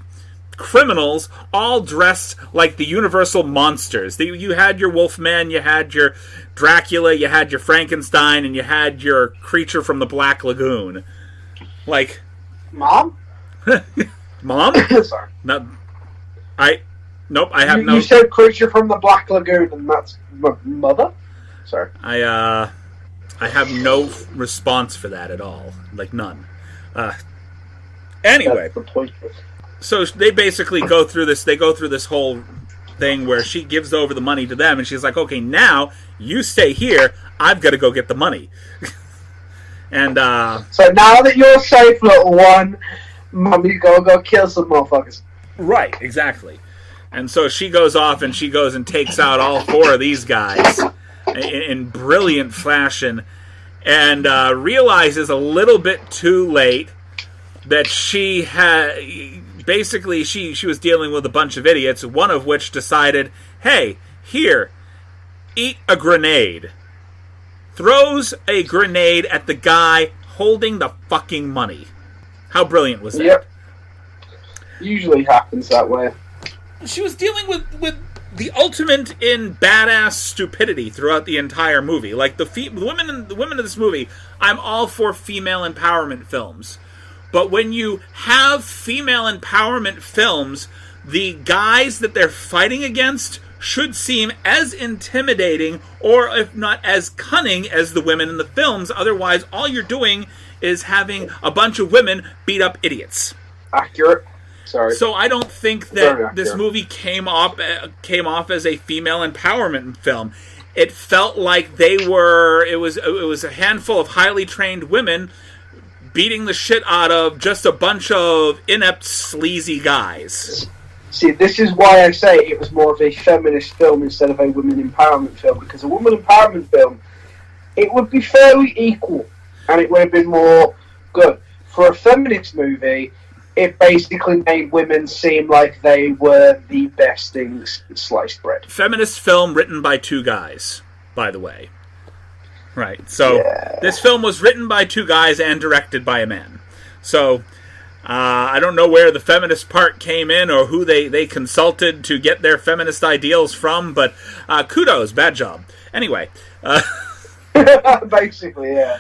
criminals, all dressed like the Universal monsters. You had your Wolfman, you had your Dracula, you had your Frankenstein, and you had your creature from the Black Lagoon. Like, Mom? Mom? Sorry. No, I have no... You said creature from the Black Lagoon, and that's my mother? Sorry. I have no response for that at all. Like, none. Anyway. That's the point. So they basically go through this whole thing where she gives over the money to them, and she's like, okay, now you stay here, I've got to go get the money. And, so now that you're safe, little one, Mommy, go kill some motherfuckers. Right, exactly. And so she goes off and she goes and takes out all four of these guys in brilliant fashion, and realizes a little bit too late that she had... Basically, she was dealing with a bunch of idiots, one of which decided, hey, here, eat a grenade. Throws a grenade at the guy holding the fucking money. How brilliant was that? Yep. Usually happens that way. She was dealing with the ultimate in badass stupidity throughout the entire movie. Like, the women in this movie, I'm all for female empowerment films. But when you have female empowerment films, the guys that they're fighting against should seem as intimidating, or if not as cunning, as the women in the films. Otherwise, all you're doing is having a bunch of women beat up idiots. Accurate. Sorry. So I don't think that this movie came off as a female empowerment film. It felt like it was a handful of highly trained women beating the shit out of just a bunch of inept, sleazy guys. See, this is why I say it was more of a feminist film instead of a women empowerment film, because a women empowerment film, it would be fairly equal, and it would have been more good. For a feminist movie, it basically made women seem like they were the best things in sliced bread. Feminist film written by two guys, by the way. Right, so This film was written by two guys and directed by a man. So, I don't know where the feminist part came in or who they consulted to get their feminist ideals from, but kudos, bad job. Anyway. Basically, yeah.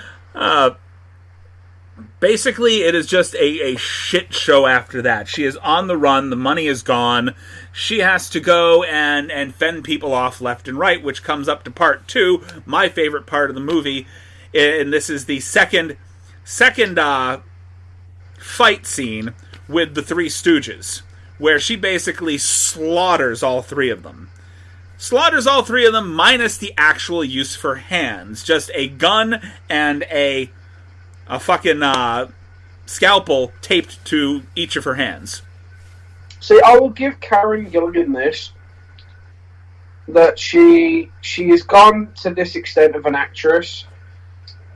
Basically, it is just a shit show after that. She is on the run, the money is gone. She has to go and fend people off left and right, which comes up to part 2, my favorite part of the movie. And this is the second fight scene with the Three Stooges, where she basically slaughters all three of them. Slaughters all three of them minus the actual use for hands. Just a gun and a fucking scalpel taped to each of her hands. See, I will give Karen Gillan this, that she has gone to this extent of an actress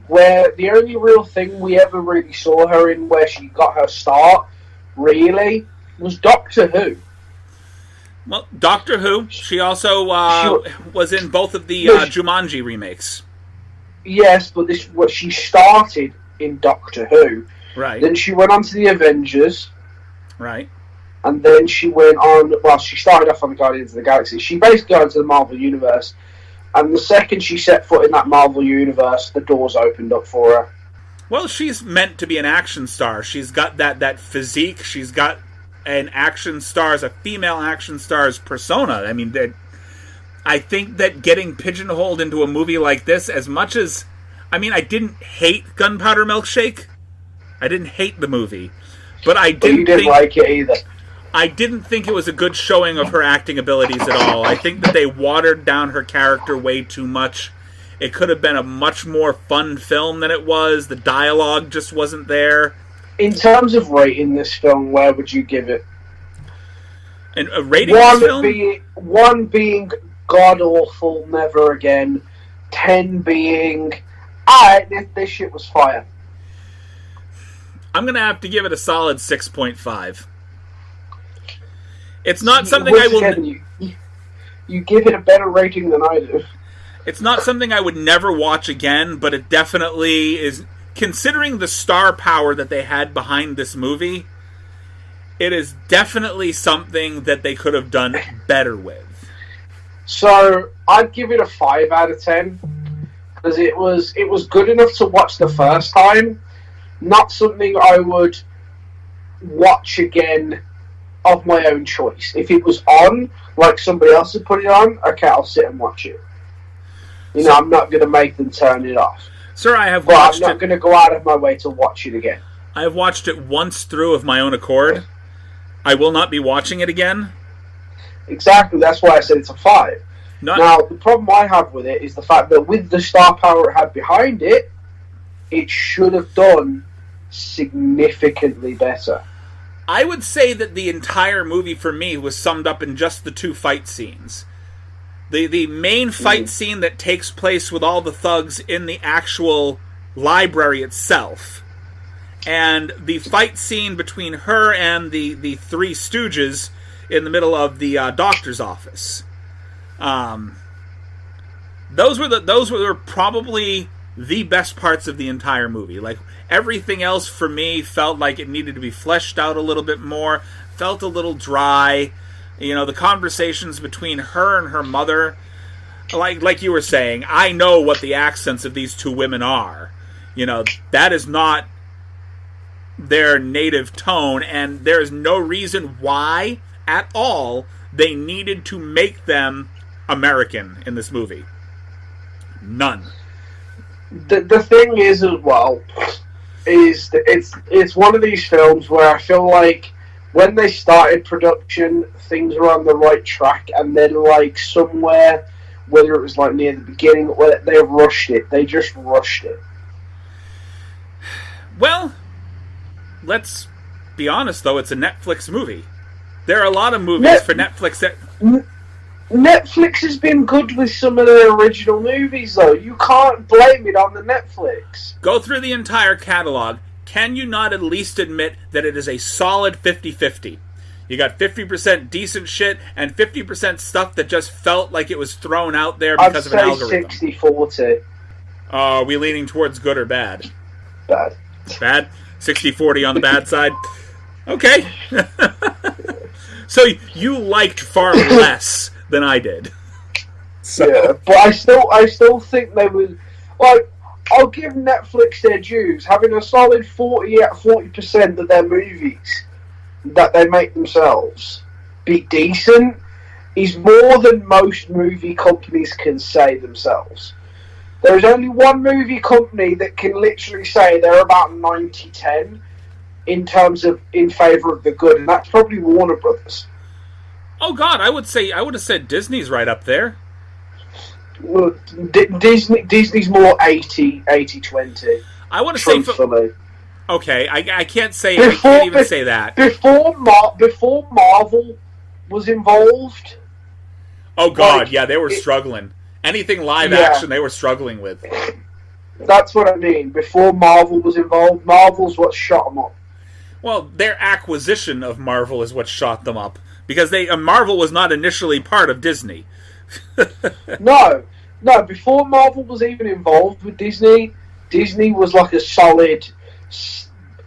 where the only real thing we ever really saw her in, where she got her start, really, was Doctor Who. Well, Doctor Who. She also was in both of the Jumanji remakes. Yes, but she started in Doctor Who. Right. Then she went on to the Avengers. Right. And then she went on... Well, she started off on the Guardians of the Galaxy. She basically got into the Marvel Universe. And the second she set foot in that Marvel Universe, the doors opened up for her. Well, she's meant to be an action star. She's got that physique. She's got an action star's, a female action star's persona. I mean, I think that getting pigeonholed into a movie like this, as much as... I mean, I didn't hate Gunpowder Milkshake. I didn't hate the movie. But I didn't like it either. I didn't think it was a good showing of her acting abilities at all. I think that they watered down her character way too much. It could have been a much more fun film than it was. The dialogue just wasn't there. In terms of rating this film, where would you give it? And a rating this film? One being god-awful, never again. 10 being, this shit was fire. I'm going to have to give it a solid 6.5. It's not something I will... You give it a better rating than I do. It's not something I would never watch again, but it definitely is... Considering the star power that they had behind this movie, it is definitely something that they could have done better with. So, I'd give it a 5 out of 10. Because it was good enough to watch the first time. Not something I would watch again of my own choice. If it was on, like somebody else had put it on, okay, I'll sit and watch it. I'm not going to make them turn it off. Sir, I have watched it. I'm not going to go out of my way to watch it again. I have watched it once through of my own accord. I will not be watching it again. Exactly, that's why I said it's a 5. Now, the problem I have with it is the fact that with the star power it had behind it, it should have done significantly better. I would say that the entire movie for me was summed up in just the 2 fight scenes. The main fight scene that takes place with all the thugs in the actual library itself, and the fight scene between her and the 3 stooges in the middle of the doctor's office. Those were probably the best parts of the entire movie. Like, everything else for me felt like it needed to be fleshed out a little bit more, felt a little dry. The conversations between her and her mother, like you were saying, I know what the accents of these 2 women are. That is not their native tone, and there is no reason why at all they needed to make them American in this movie. None. The thing is, as well, is it's one of these films where I feel like when they started production, things were on the right track, and then somewhere, whether it was near the beginning, or they rushed it. They just rushed it. Well, let's be honest, though. It's a Netflix movie. There are a lot of movies for Netflix that... Netflix has been good with some of their original movies, though. You can't blame it on the Netflix. Go through the entire catalog. Can you not at least admit that it is a solid 50-50? You got 50% decent shit and 50% stuff that just felt like it was thrown out there because of an algorithm. I'd say 60-40. Are we leaning towards good or bad? Bad. Bad? 60-40 on the bad side? Okay. So you liked far less than I did. So. Yeah, but I still think they would... I'll give Netflix their dues. Having a solid 40% of their movies that they make themselves be decent is more than most movie companies can say themselves. There's only one movie company that can literally say they're about 90-10 in favour of the good, and that's probably Warner Brothers. Oh God, I would have said Disney's right up there. Well, Disney's more 80-20. I want to say... Okay, I can't say... I can't even say that. Before Marvel was involved... Oh God, yeah, they were struggling. Anything live action, they were struggling with. That's what I mean. Before Marvel was involved, Marvel's what shot them up. Well, their acquisition of Marvel is what shot them up. Because Marvel was not initially part of Disney. No, before Marvel was even involved with Disney, Disney was like a solid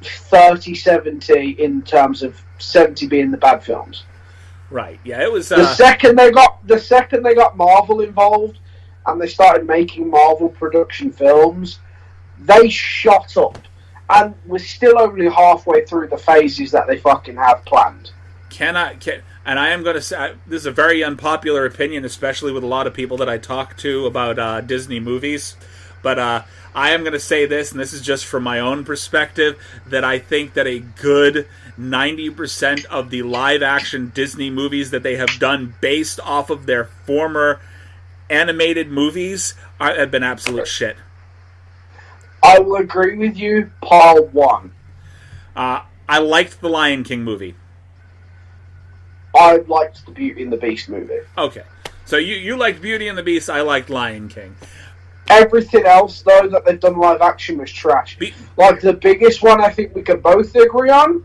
30-70 in terms of 70 being the bad films. Right, yeah, it was... The second they got Marvel involved, and they started making Marvel production films, they shot up. And we're still only halfway through the phases that they fucking have planned. And I am going to say, this is a very unpopular opinion, especially with a lot of people that I talk to about Disney movies, but I am going to say this, and this is just from my own perspective, that I think that a good 90% of the live-action Disney movies that they have done based off of their former animated movies have been absolute shit. I will agree with you, Part 1. I liked the Lion King movie. I liked the Beauty and the Beast movie. Okay. So you liked Beauty and the Beast, I liked Lion King. Everything else, though, that they've done live action was trash. Like, the biggest one I think we can both agree on,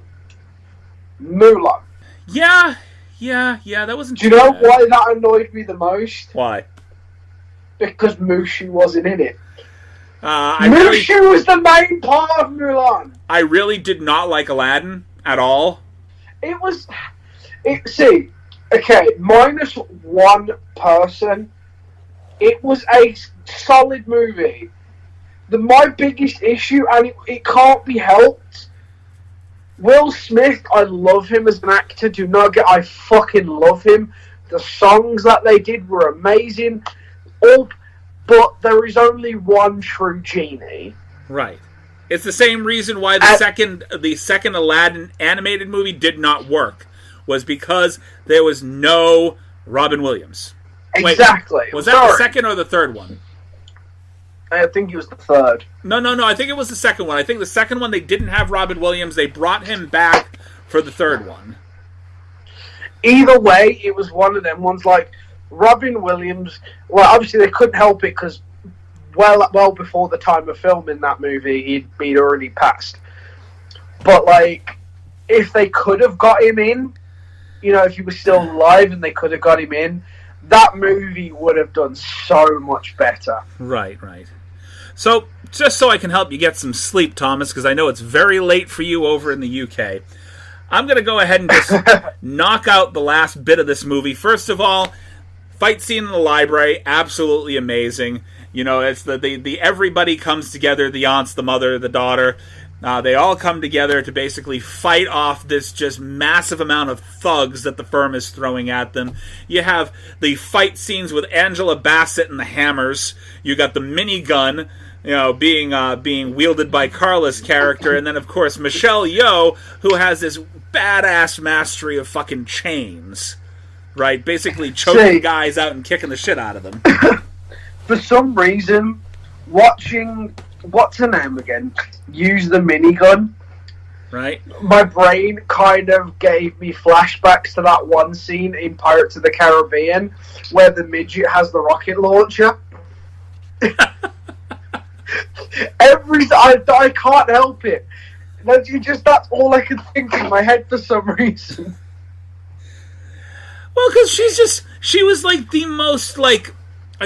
Mulan. Yeah, that wasn't Do you know why that annoyed me the most? Why? Because Mushu wasn't in it. Mushu was the main part of Mulan. I really did not like Aladdin at all. Minus one person, it was a solid movie. My biggest issue, and it can't be helped, Will Smith, I love him as an actor. I fucking love him. The songs that they did were amazing. But there is only one true genie. Right. It's the same reason why the second Aladdin animated movie did not work. Was because there was no Robin Williams. Exactly. Wait, was that the second or the third one? I think it was the third. No. I think it was the second one. I think the second one they didn't have Robin Williams. They brought him back for the third one. Either way, it was one of them ones like Robin Williams. Well, obviously they couldn't help it because well before the time of filming that movie, he'd already passed. But like, if they could have got him in, if he was still alive and they could have got him in, that movie would have done so much better. Right. So, just so I can help you get some sleep, Thomas, because I know it's very late for you over in the UK, I'm going to go ahead and just knock out the last bit of this movie. First of all, fight scene in the library, absolutely amazing. It's the everybody comes together, the aunts, the mother, the daughter. They all come together to basically fight off this just massive amount of thugs that the firm is throwing at them. You have the fight scenes with Angela Bassett and the hammers. You got the minigun, being wielded by Carla's character, and then of course Michelle Yeoh, who has this badass mastery of fucking chains, right? Basically choking guys out and kicking the shit out of them. For some reason, watching what's her name again? Use the minigun. Right. My brain kind of gave me flashbacks to that one scene in Pirates of the Caribbean where the midget has the rocket launcher. I can't help it. That's all I can think in my head for some reason. Well, because she was like the most like.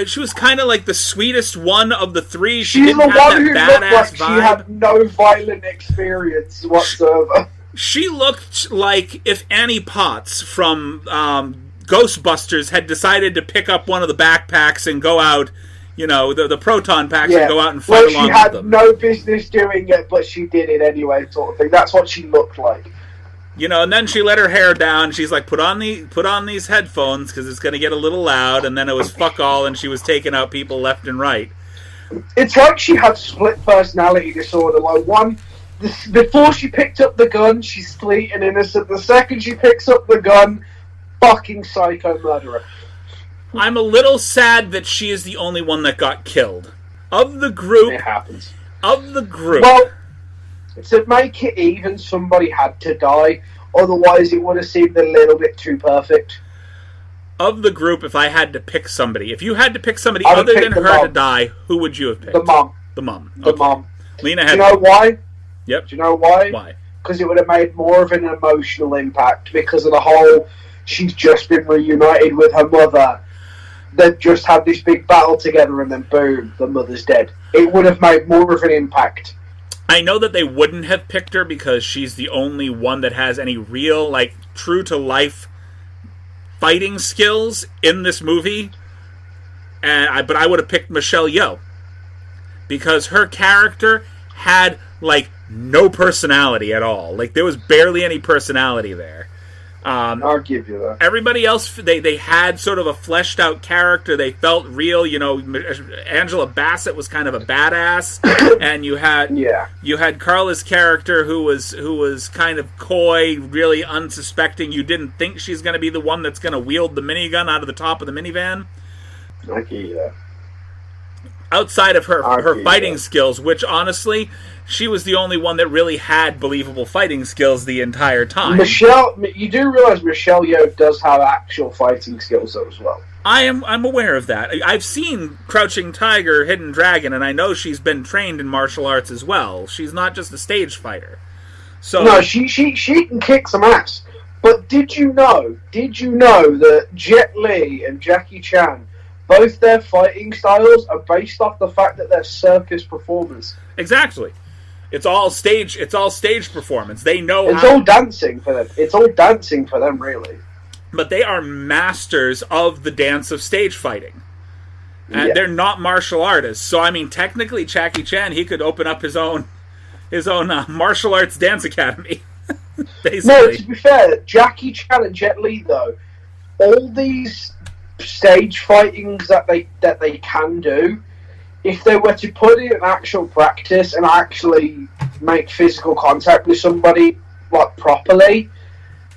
She was kind of like the sweetest one of the three. She's the one who looked like she had no violent experience whatsoever. She looked like if Annie Potts from Ghostbusters had decided to pick up one of the backpacks and go out, the proton packs and go out and fight along with them. She had no business doing it, but she did it anyway, sort of thing. That's what she looked like. And then she let her hair down. She's like, put on these headphones because it's going to get a little loud. And then it was fuck all, and she was taking out people left and right. It's like she had split personality disorder. Like before she picked up the gun, she's sweet and innocent. The second she picks up the gun, fucking psycho murderer. I'm a little sad that she is the only one that got killed. Of the group... It happens. Of the group... Well, to make it even, somebody had to die. Otherwise, it would have seemed a little bit too perfect. Of the group, if I had to pick somebody... If you had to pick somebody other than her to die, who would you have picked? The mom. The mom. The Okay. mom. Lena Do Headey. you know why? Yep. Do you know why? Why? Because it would have made more of an emotional impact because of the whole she's just been reunited with her mother. They've just had this big battle together and then boom, the mother's dead. It would have made more of an impact. I know that they wouldn't have picked her because she's the only one that has any real, like, true-to-life fighting skills in this movie. But I would have picked Michelle Yeoh. Because her character had, like, no personality at all. Like, there was barely any personality there. I'll give you that. Everybody else, they had sort of a fleshed out character. They felt real. You know, Angela Bassett was kind of a badass, and you had Carla's character who was kind of coy, really unsuspecting. You didn't think she's going to be the one that's going to wield the minigun out of the top of the minivan. I'll give you that. Outside of her fighting skills, which honestly, she was the only one that really had believable fighting skills the entire time. You do realize Michelle Yeoh does have actual fighting skills though as well. I'm aware of that. I've seen Crouching Tiger, Hidden Dragon, and I know she's been trained in martial arts as well. She's not just a stage fighter. So no, she can kick some ass. But did you know that Jet Li and Jackie Chan, both their fighting styles are based off the fact that they're circus performers? Exactly. It's all stage performance. They know It's all dancing for them. It's all dancing for them, really. But they are masters of the dance of stage fighting. And they're not martial artists. So, I mean, technically, Jackie Chan, he could open up his own martial arts dance academy. Basically. No, to be fair, Jackie Chan and Jet Li, though, all these stage fightings that they can do, if they were to put it in actual practice and actually make physical contact with somebody, like, properly,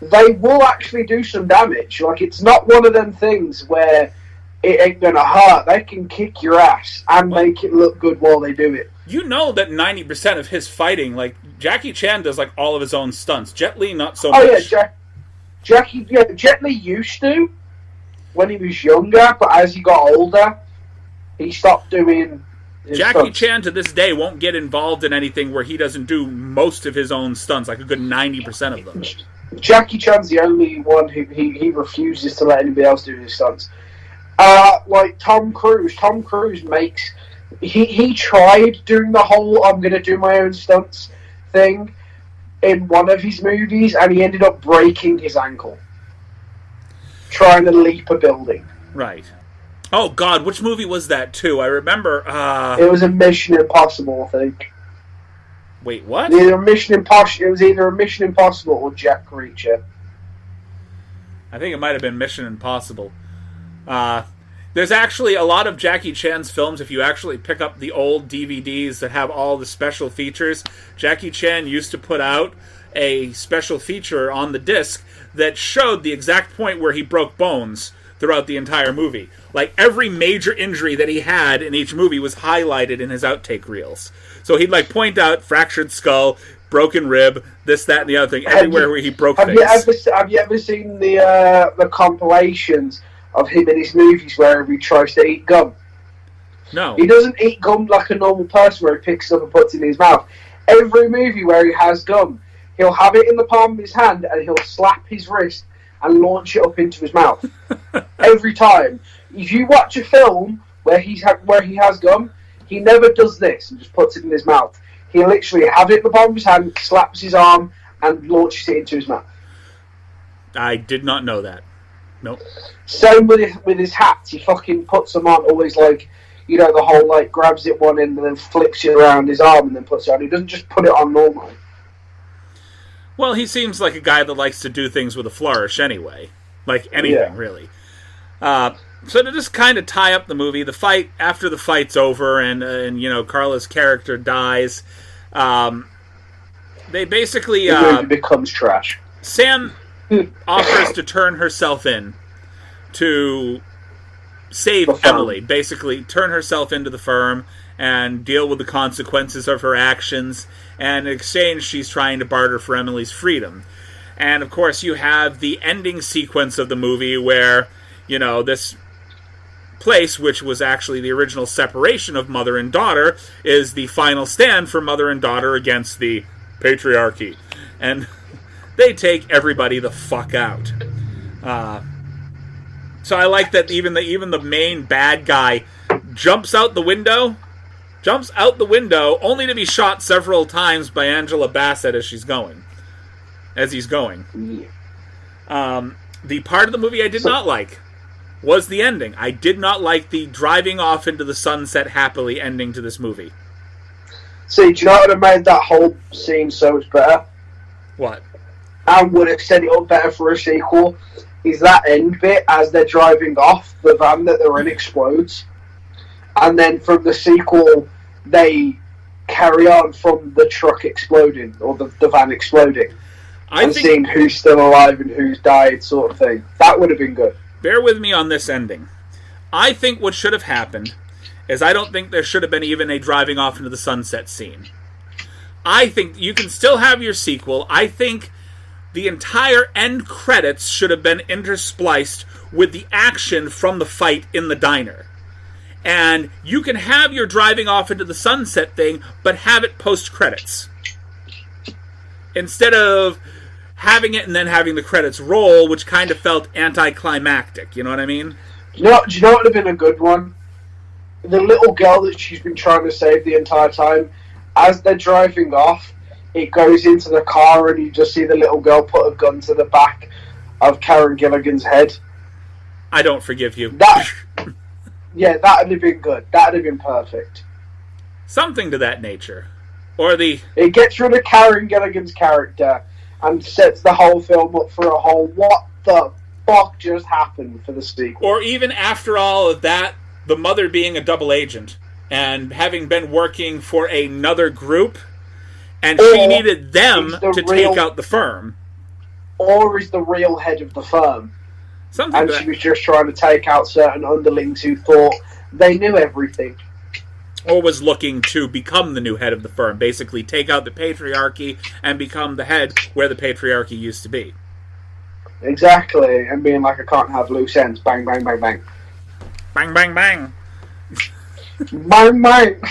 they will actually do some damage. Like, it's not one of them things where it ain't gonna hurt. They can kick your ass and make it look good while they do it. You know that 90% of his fighting, like, Jackie Chan does, like, all of his own stunts. Jet Li, not so much. Oh, yeah, Jet Li used to when he was younger, but as he got older, he stopped doing his Jackie stunts. Chan to this day won't get involved in anything where he doesn't do most of his own stunts, like a good 90% of them. Jackie Chan's the only one who he refuses to let anybody else do his stunts. Like Tom Cruise. Tom Cruise makes... He tried doing the whole I'm going to do my own stunts thing in one of his movies, and he ended up breaking his ankle trying to leap a building. Right. Oh, God, which movie was that, too? I remember... It was a Mission Impossible, I think. Wait, what? It was either a Mission Impossible or Jack Reacher. I think it might have been Mission Impossible. There's actually a lot of Jackie Chan's films, if you actually pick up the old DVDs that have all the special features, Jackie Chan used to put out a special feature on the disc that showed the exact point where he broke bones throughout the entire movie. Like, every major injury that he had in each movie was highlighted in his outtake reels. So he'd, like, point out fractured skull, broken rib, this, that, and the other thing, everywhere where he broke things. Have you ever seen the compilations of him in his movies where he tries to eat gum? No. He doesn't eat gum like a normal person where he picks it up and puts it in his mouth. Every movie where he has gum, he'll have it in the palm of his hand and he'll slap his wrist and launch it up into his mouth. Every time. If you watch a film where he has gum, he never does this and just puts it in his mouth. He'll literally have it in the palm of his hand, slaps his arm, and launches it into his mouth. I did not know that. Nope. Same with his hats. He fucking puts them on, always like, you know, the whole, like, grabs it one end and then flips it around his arm and then puts it on. He doesn't just put it on normally. Well, he seems like a guy that likes to do things with a flourish anyway. Like anything, really. So to just kind of tie up the movie, after the fight's over and you know, Carla's character dies, they basically... the movie becomes trash. Sam offers to turn herself in to save Emily. Basically, turn herself into the firm and deal with the consequences of her actions. And in exchange, she's trying to barter for Emily's freedom. And, of course, you have the ending sequence of the movie where, you know, this place, which was actually the original separation of mother and daughter, is the final stand for mother and daughter against the patriarchy. And they take everybody the fuck out. So I like that even the main bad guy jumps out the window, only to be shot several times by Angela Bassett as he's going. The part of the movie I did not like was the ending. I did not like the driving off into the sunset happily ending to this movie. See, do you know what would have made that whole scene so much better? What? And would have set it up better for a sequel? Is that end bit as they're driving off, the van that they're in explodes. And then from the sequel, they carry on from the truck exploding, or the van exploding. And seeing who's still alive and who's died, sort of thing. That would have been good. Bear with me on this ending. I think what should have happened is I don't think there should have been even a driving off into the sunset scene. I think you can still have your sequel. I think the entire end credits should have been interspliced with the action from the fight in the diner. And you can have your driving off into the sunset thing, but have it post-credits. Instead of having it and then having the credits roll, which kind of felt anticlimactic. You know what I mean? Do you know what would have been a good one? The little girl that she's been trying to save the entire time, as they're driving off, it goes into the car and you just see the little girl put a gun to the back of Karen Gilligan's head. I don't forgive you. Yeah, that would have been good. That would have been perfect. Something to that nature. It gets rid of Karen Gilligan's character and sets the whole film up for a whole what the fuck just happened for the sequel. Or even after all of that, the mother being a double agent and having been working for another group, and she needed them to take out the firm. Or is the real head of the firm. Something and she was just trying to take out certain underlings who thought they knew everything. Or was looking to become the new head of the firm. Basically take out the patriarchy and become the head where the patriarchy used to be. Exactly. And being like, I can't have loose ends. Bang, bang, bang, bang. Bang, bang, bang. Bang, bang.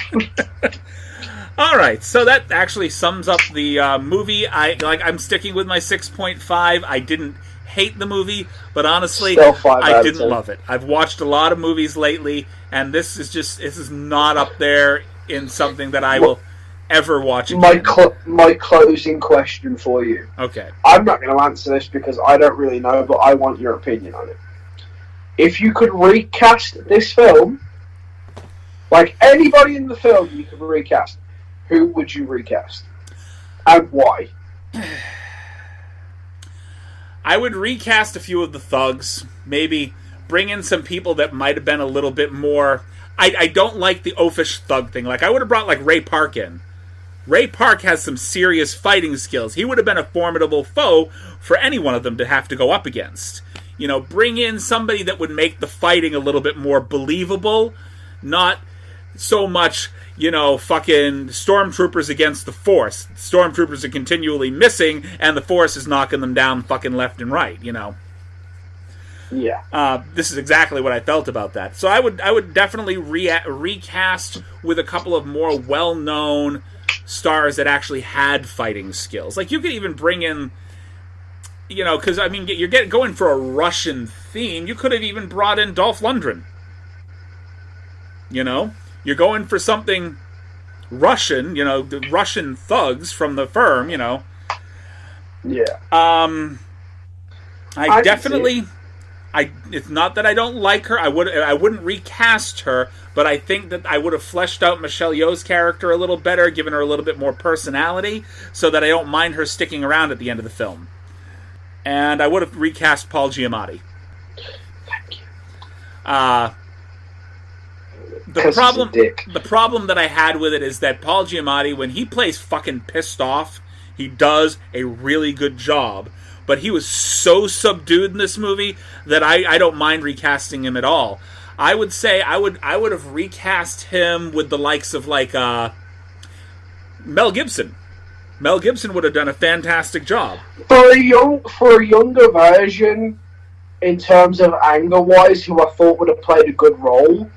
Alright, so that actually sums up the movie. I'm sticking with my 6.5. I didn't hate the movie, but honestly, I didn't love it. I've watched a lot of movies lately, and this is not up there in something that I will ever watch again. My closing question for you. Okay. I'm not going to answer this because I don't really know, but I want your opinion on it. If you could recast this film, like anybody in the film you could recast, who would you recast? And why? I would recast a few of the thugs. Maybe bring in some people that might have been a little bit more... I don't like the oafish thug thing. Like, I would have brought, like, Ray Park in. Ray Park has some serious fighting skills. He would have been a formidable foe for any one of them to have to go up against. You know, bring in somebody that would make the fighting a little bit more believable. Not so much, you know, fucking stormtroopers against the Force. Stormtroopers are continually missing, and the Force is knocking them down fucking left and right, you know. Yeah. This is exactly what I felt about that. So I would definitely recast with a couple of more well-known stars that actually had fighting skills. Like, you could even bring in, you know, because, I mean, you're going for a Russian theme. You could have even brought in Dolph Lundgren. You know? You're going for something Russian, you know, the Russian thugs from the firm, you know. Yeah. I definitely... it's not that I don't like her. I wouldn't recast her, but I think that I would have fleshed out Michelle Yeoh's character a little better, given her a little bit more personality, so that I don't mind her sticking around at the end of the film. And I would have recast Paul Giamatti. Thank you. The problem that I had with it is that Paul Giamatti, when he plays fucking pissed off, he does a really good job. But he was so subdued in this movie that I don't mind recasting him at all. I would say I would have recast him with the likes of like Mel Gibson. Mel Gibson would have done a fantastic job. For a younger version, in terms of anger-wise, who I thought would have played a good role,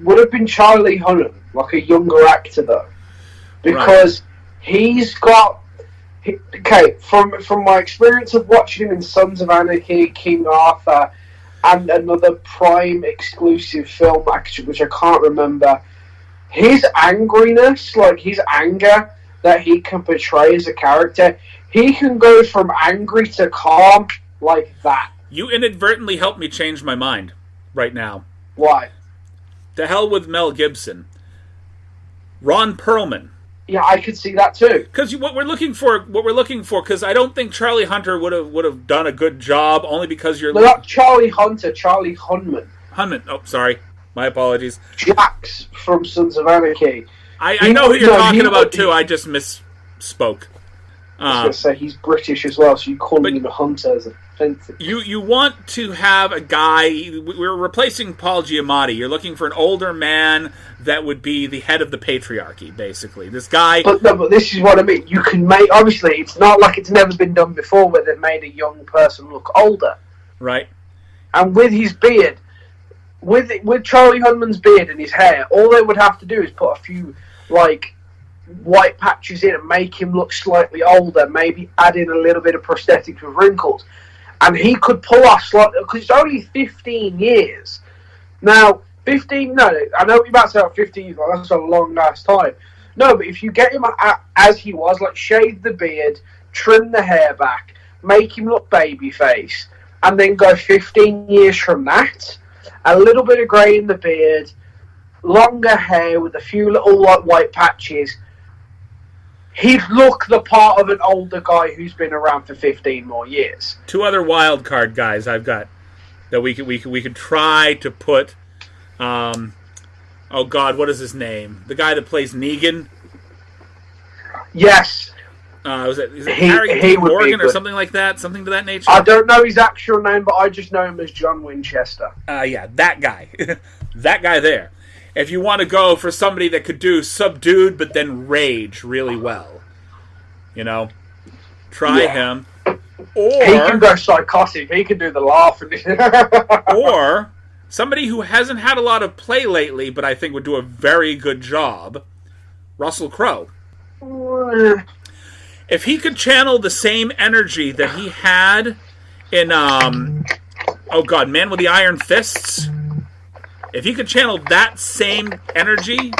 would have been Charlie Hunnam, like a younger actor, though. Because he's got... Okay, from my experience of watching him in Sons of Anarchy, King Arthur, and another Prime exclusive film, actually, which I can't remember, his angriness, like his anger that he can portray as a character, he can go from angry to calm like that. You inadvertently helped me change my mind right now. Why? To hell with Mel Gibson. Ron Perlman. Yeah, I could see that too. Because what we're looking for, because I don't think Charlie Hunter would have done a good job, only because you're... No, not Charlie Hunter, Charlie Hunman. Hunman, oh, sorry. My apologies. Jax from Sons of Anarchy. I know who you're talking about, too. I just misspoke. I was going to say, he's British as well, so you calling him a hunter is offensive. You want to have a guy... We're replacing Paul Giamatti. You're looking for an older man that would be the head of the patriarchy, basically. This guy... But this is what I mean. You can make... Obviously, it's not like it's never been done before where they've made a young person look older. Right. And with his beard... With Charlie Hunnam's beard and his hair, all they would have to do is put a few, like... white patches in and make him look slightly older, maybe add in a little bit of prosthetics with wrinkles, and he could pull off slightly, because it's only 15 years. Now, 15, no, I know what you're about to say, 15 years, like, that's a long ass time. No, but if you get him as he was, like shave the beard, trim the hair back, make him look babyface, and then go 15 years from that, a little bit of grey in the beard, longer hair with a few little like white patches, he'd look the part of an older guy who's been around for 15 more years. Two other wild card guys I've got that we could try to put. Oh God, what is his name? The guy that plays Negan. Yes. Is it Harry Morgan or something like that? Something to that nature? I don't know his actual name, but I just know him as John Winchester. Yeah, that guy. That guy there. If you want to go for somebody that could do subdued but then rage really well, try him. Or he can go psychotic. He can do the laugh. Or somebody who hasn't had a lot of play lately, but I think would do a very good job, Russell Crowe. If he could channel the same energy that he had in, Man with the Iron Fists... If you could channel that same energy...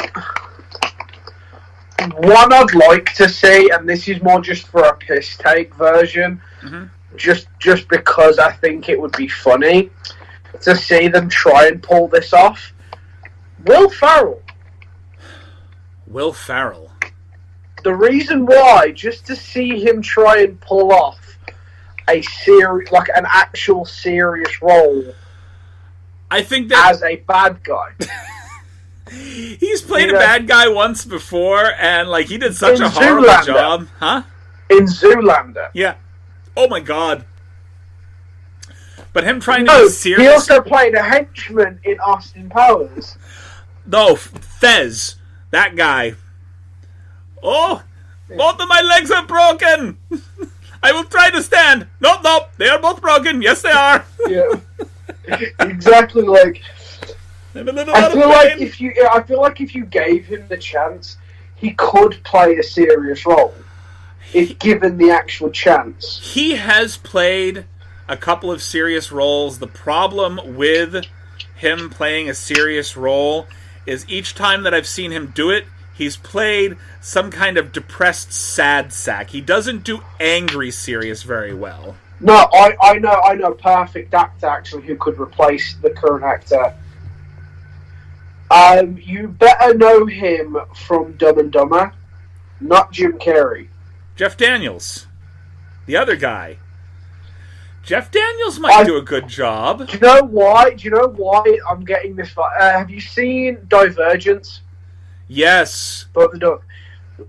One I'd like to see, and this is more just for a piss take version, just because I think it would be funny to see them try and pull this off. Will Ferrell. Will Ferrell. The reason why, just to see him try and pull off an actual serious role... I think that as a bad guy. He's played a bad guy once before, and he did such a horrible job, huh? In Zoolander. Yeah. Oh my God. But him trying to be serious. He also played a henchman in Austin Powers. No, Fez, that guy. Oh, both of my legs are broken. I will try to stand. Nope, they are both broken. Yes, they are. Yeah. Exactly, I feel like if you gave him the chance, he could play a serious role if given the actual chance. He has played a couple of serious roles. The problem with him playing a serious role is each time that I've seen him do it, he's played some kind of depressed sad sack. He doesn't do angry serious very well. No, I know a perfect actor actually who could replace the current actor. You better know him from Dumb and Dumber, not Jim Carrey. Jeff Daniels, the other guy. Jeff Daniels might do a good job. Do you know why I'm getting this? Have you seen Divergence? Yes.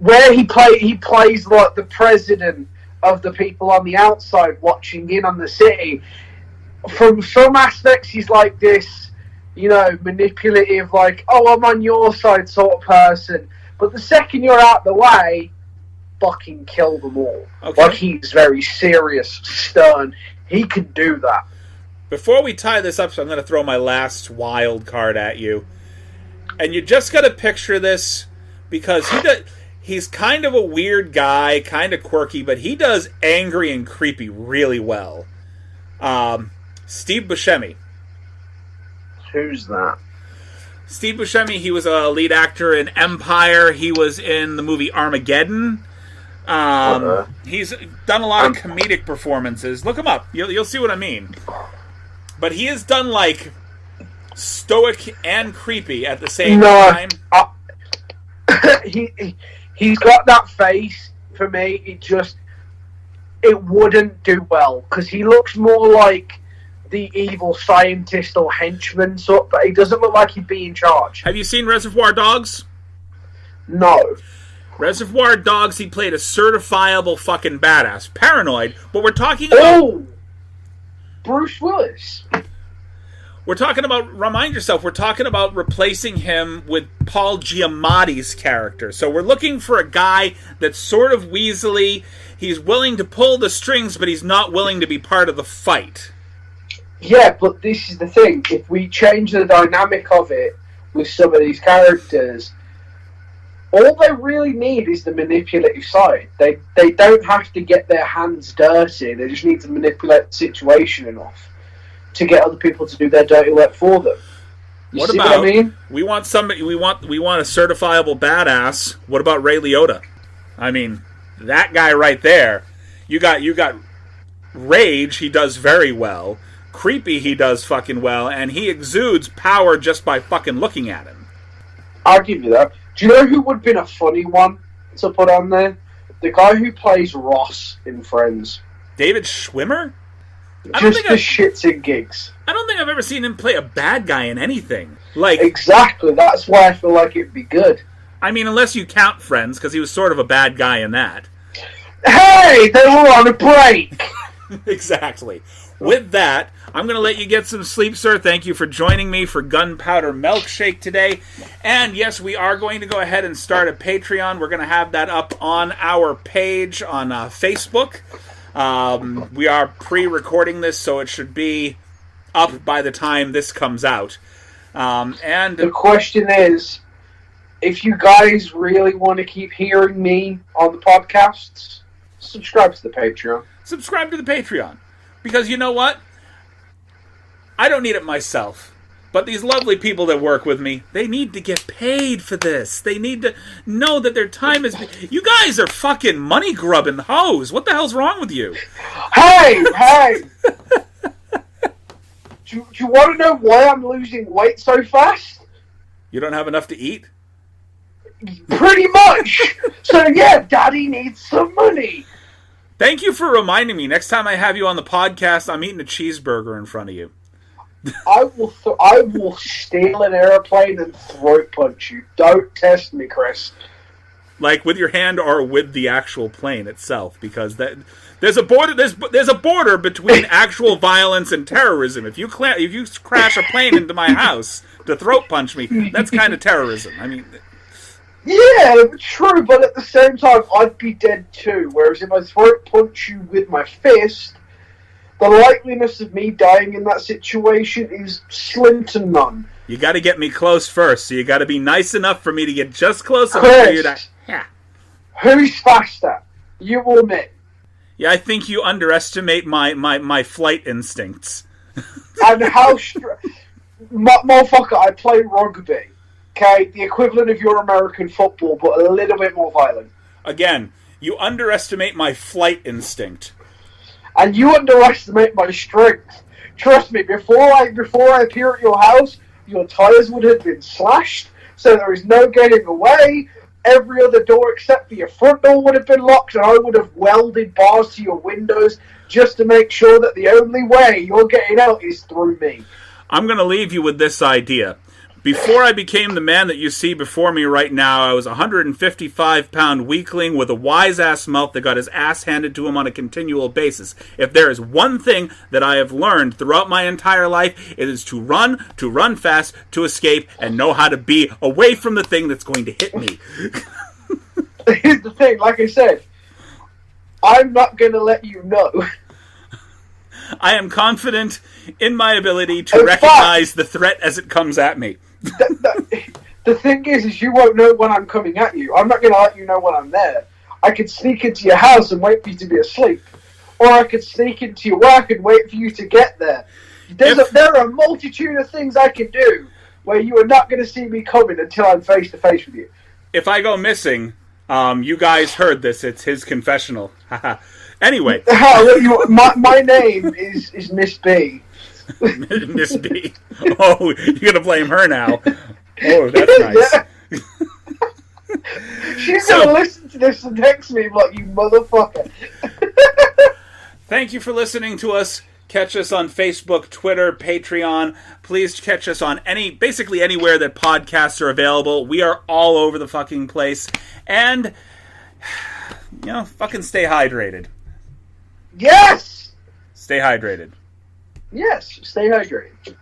Where he plays like the president of the people on the outside watching in on the city. From some aspects, he's like this, manipulative, I'm on your side sort of person. But the second you're out the way, fucking kill them all. Okay. He's very serious, stern. He can do that. before we tie this up, so I'm going to throw my last wild card at you. And you just got to picture this, because he's kind of a weird guy, kind of quirky, but he does angry and creepy really well. Steve Buscemi. Who's that? Steve Buscemi, he was a lead actor in Empire. He was in the movie Armageddon. He's done a lot of comedic performances. Look him up. You'll see what I mean. But he has done, like, stoic and creepy at the same time. He's got that face, for me, it wouldn't do well, because he looks more like the evil scientist or henchman, but he doesn't look like he'd be in charge. Have you seen Reservoir Dogs? No. Reservoir Dogs, he played a certifiable fucking badass. Paranoid, but we're talking about... Oh! Bruce Willis. We're talking about, remind yourself, we're talking about replacing him with Paul Giamatti's character. So we're looking for a guy that's sort of weaselly. He's willing to pull the strings, but he's not willing to be part of the fight. Yeah, but this is the thing. If we change the dynamic of it with some of these characters, all they really need is the manipulative side. They don't have to get their hands dirty. They just need to manipulate the situation enough to get other people to do their dirty work for them. What I mean? We want somebody. We want a certifiable badass. What about Ray Liotta? I mean, that guy right there. You got rage. He does very well. Creepy. He does fucking well, and he exudes power just by fucking looking at him. I'll give you that. Do you know who would have been a funny one to put on there? The guy who plays Ross in Friends. David Schwimmer? Just the shits and gigs. I don't think I've ever seen him play a bad guy in anything. Like, exactly. That's why I feel like it'd be good. I mean, unless you count Friends, because he was sort of a bad guy in that. Hey, they were on a break. Exactly. With that, I'm going to let you get some sleep, sir. Thank you for joining me for Gunpowder Milkshake today. And yes, we are going to go ahead and start a Patreon. We're going to have that up on our page on Facebook. We are pre-recording this, so it should be up by the time this comes out. And the question is, if you guys really want to keep hearing me on the podcasts, subscribe to the Patreon. Subscribe to the Patreon. Because you know what? I don't need it myself. But these lovely people that work with me, they need to get paid for this. They need to know that their time is... You guys are fucking money-grubbing hoes. What the hell's wrong with you? Hey! do you want to know why I'm losing weight so fast? You don't have enough to eat? Pretty much. So yeah, Daddy needs some money. Thank you for reminding me. Next time I have you on the podcast, I'm eating a cheeseburger in front of you. I will steal an airplane and throat punch you. Don't test me, Chris. Like with your hand or with the actual plane itself, because there's a border. There's a border between actual violence and terrorism. If you crash a plane into my house to throat punch me, that's kind of terrorism. I mean. Yeah, true, but at the same time, I'd be dead too. Whereas if I throat punch you with my fist, the likeliness of me dying in that situation is slim to none. You got to get me close first, so you got to be nice enough for me to get just close enough Chris, for you to... Yeah. Who's faster? You or me? Yeah, I think you underestimate my flight instincts. And how... Motherfucker, I play rugby. Okay, the equivalent of your American football, but a little bit more violent. Again, you underestimate my flight instinct. And you underestimate my strength. Trust me, before I appear at your house, your tires would have been slashed, so there is no getting away. Every other door except for your front door would have been locked, and I would have welded bars to your windows just to make sure that the only way you're getting out is through me. I'm going to leave you with this idea. Before I became the man that you see before me right now, I was a 155-pound weakling with a wise-ass mouth that got his ass handed to him on a continual basis. If there is one thing that I have learned throughout my entire life, it is to run fast, to escape, and know how to be away from the thing that's going to hit me. Here's the thing, like I said, I'm not going to let you know. I am confident in my ability to In recognize the threat as it comes at me. The thing is you won't know when I'm coming at you. I'm not going to let you know when I'm there. I could sneak into your house and wait for you to be asleep. Or I could sneak into your work and wait for you to get there. There are a multitude of things I can do where you are not going to see me coming until I'm face to face with you. If I go missing, you guys heard this. It's his confessional. Anyway. My name is Miss B. Miss B. Oh, you're going to blame her now. Oh, that's nice. Yeah. She's going to listen to this and text me like, you motherfucker. Thank you for listening to us. Catch us on Facebook, Twitter, Patreon. Please catch us on basically anywhere that podcasts are available. We are all over the fucking place. And, fucking stay hydrated. Yes! Stay hydrated. Yes, stay hydrated.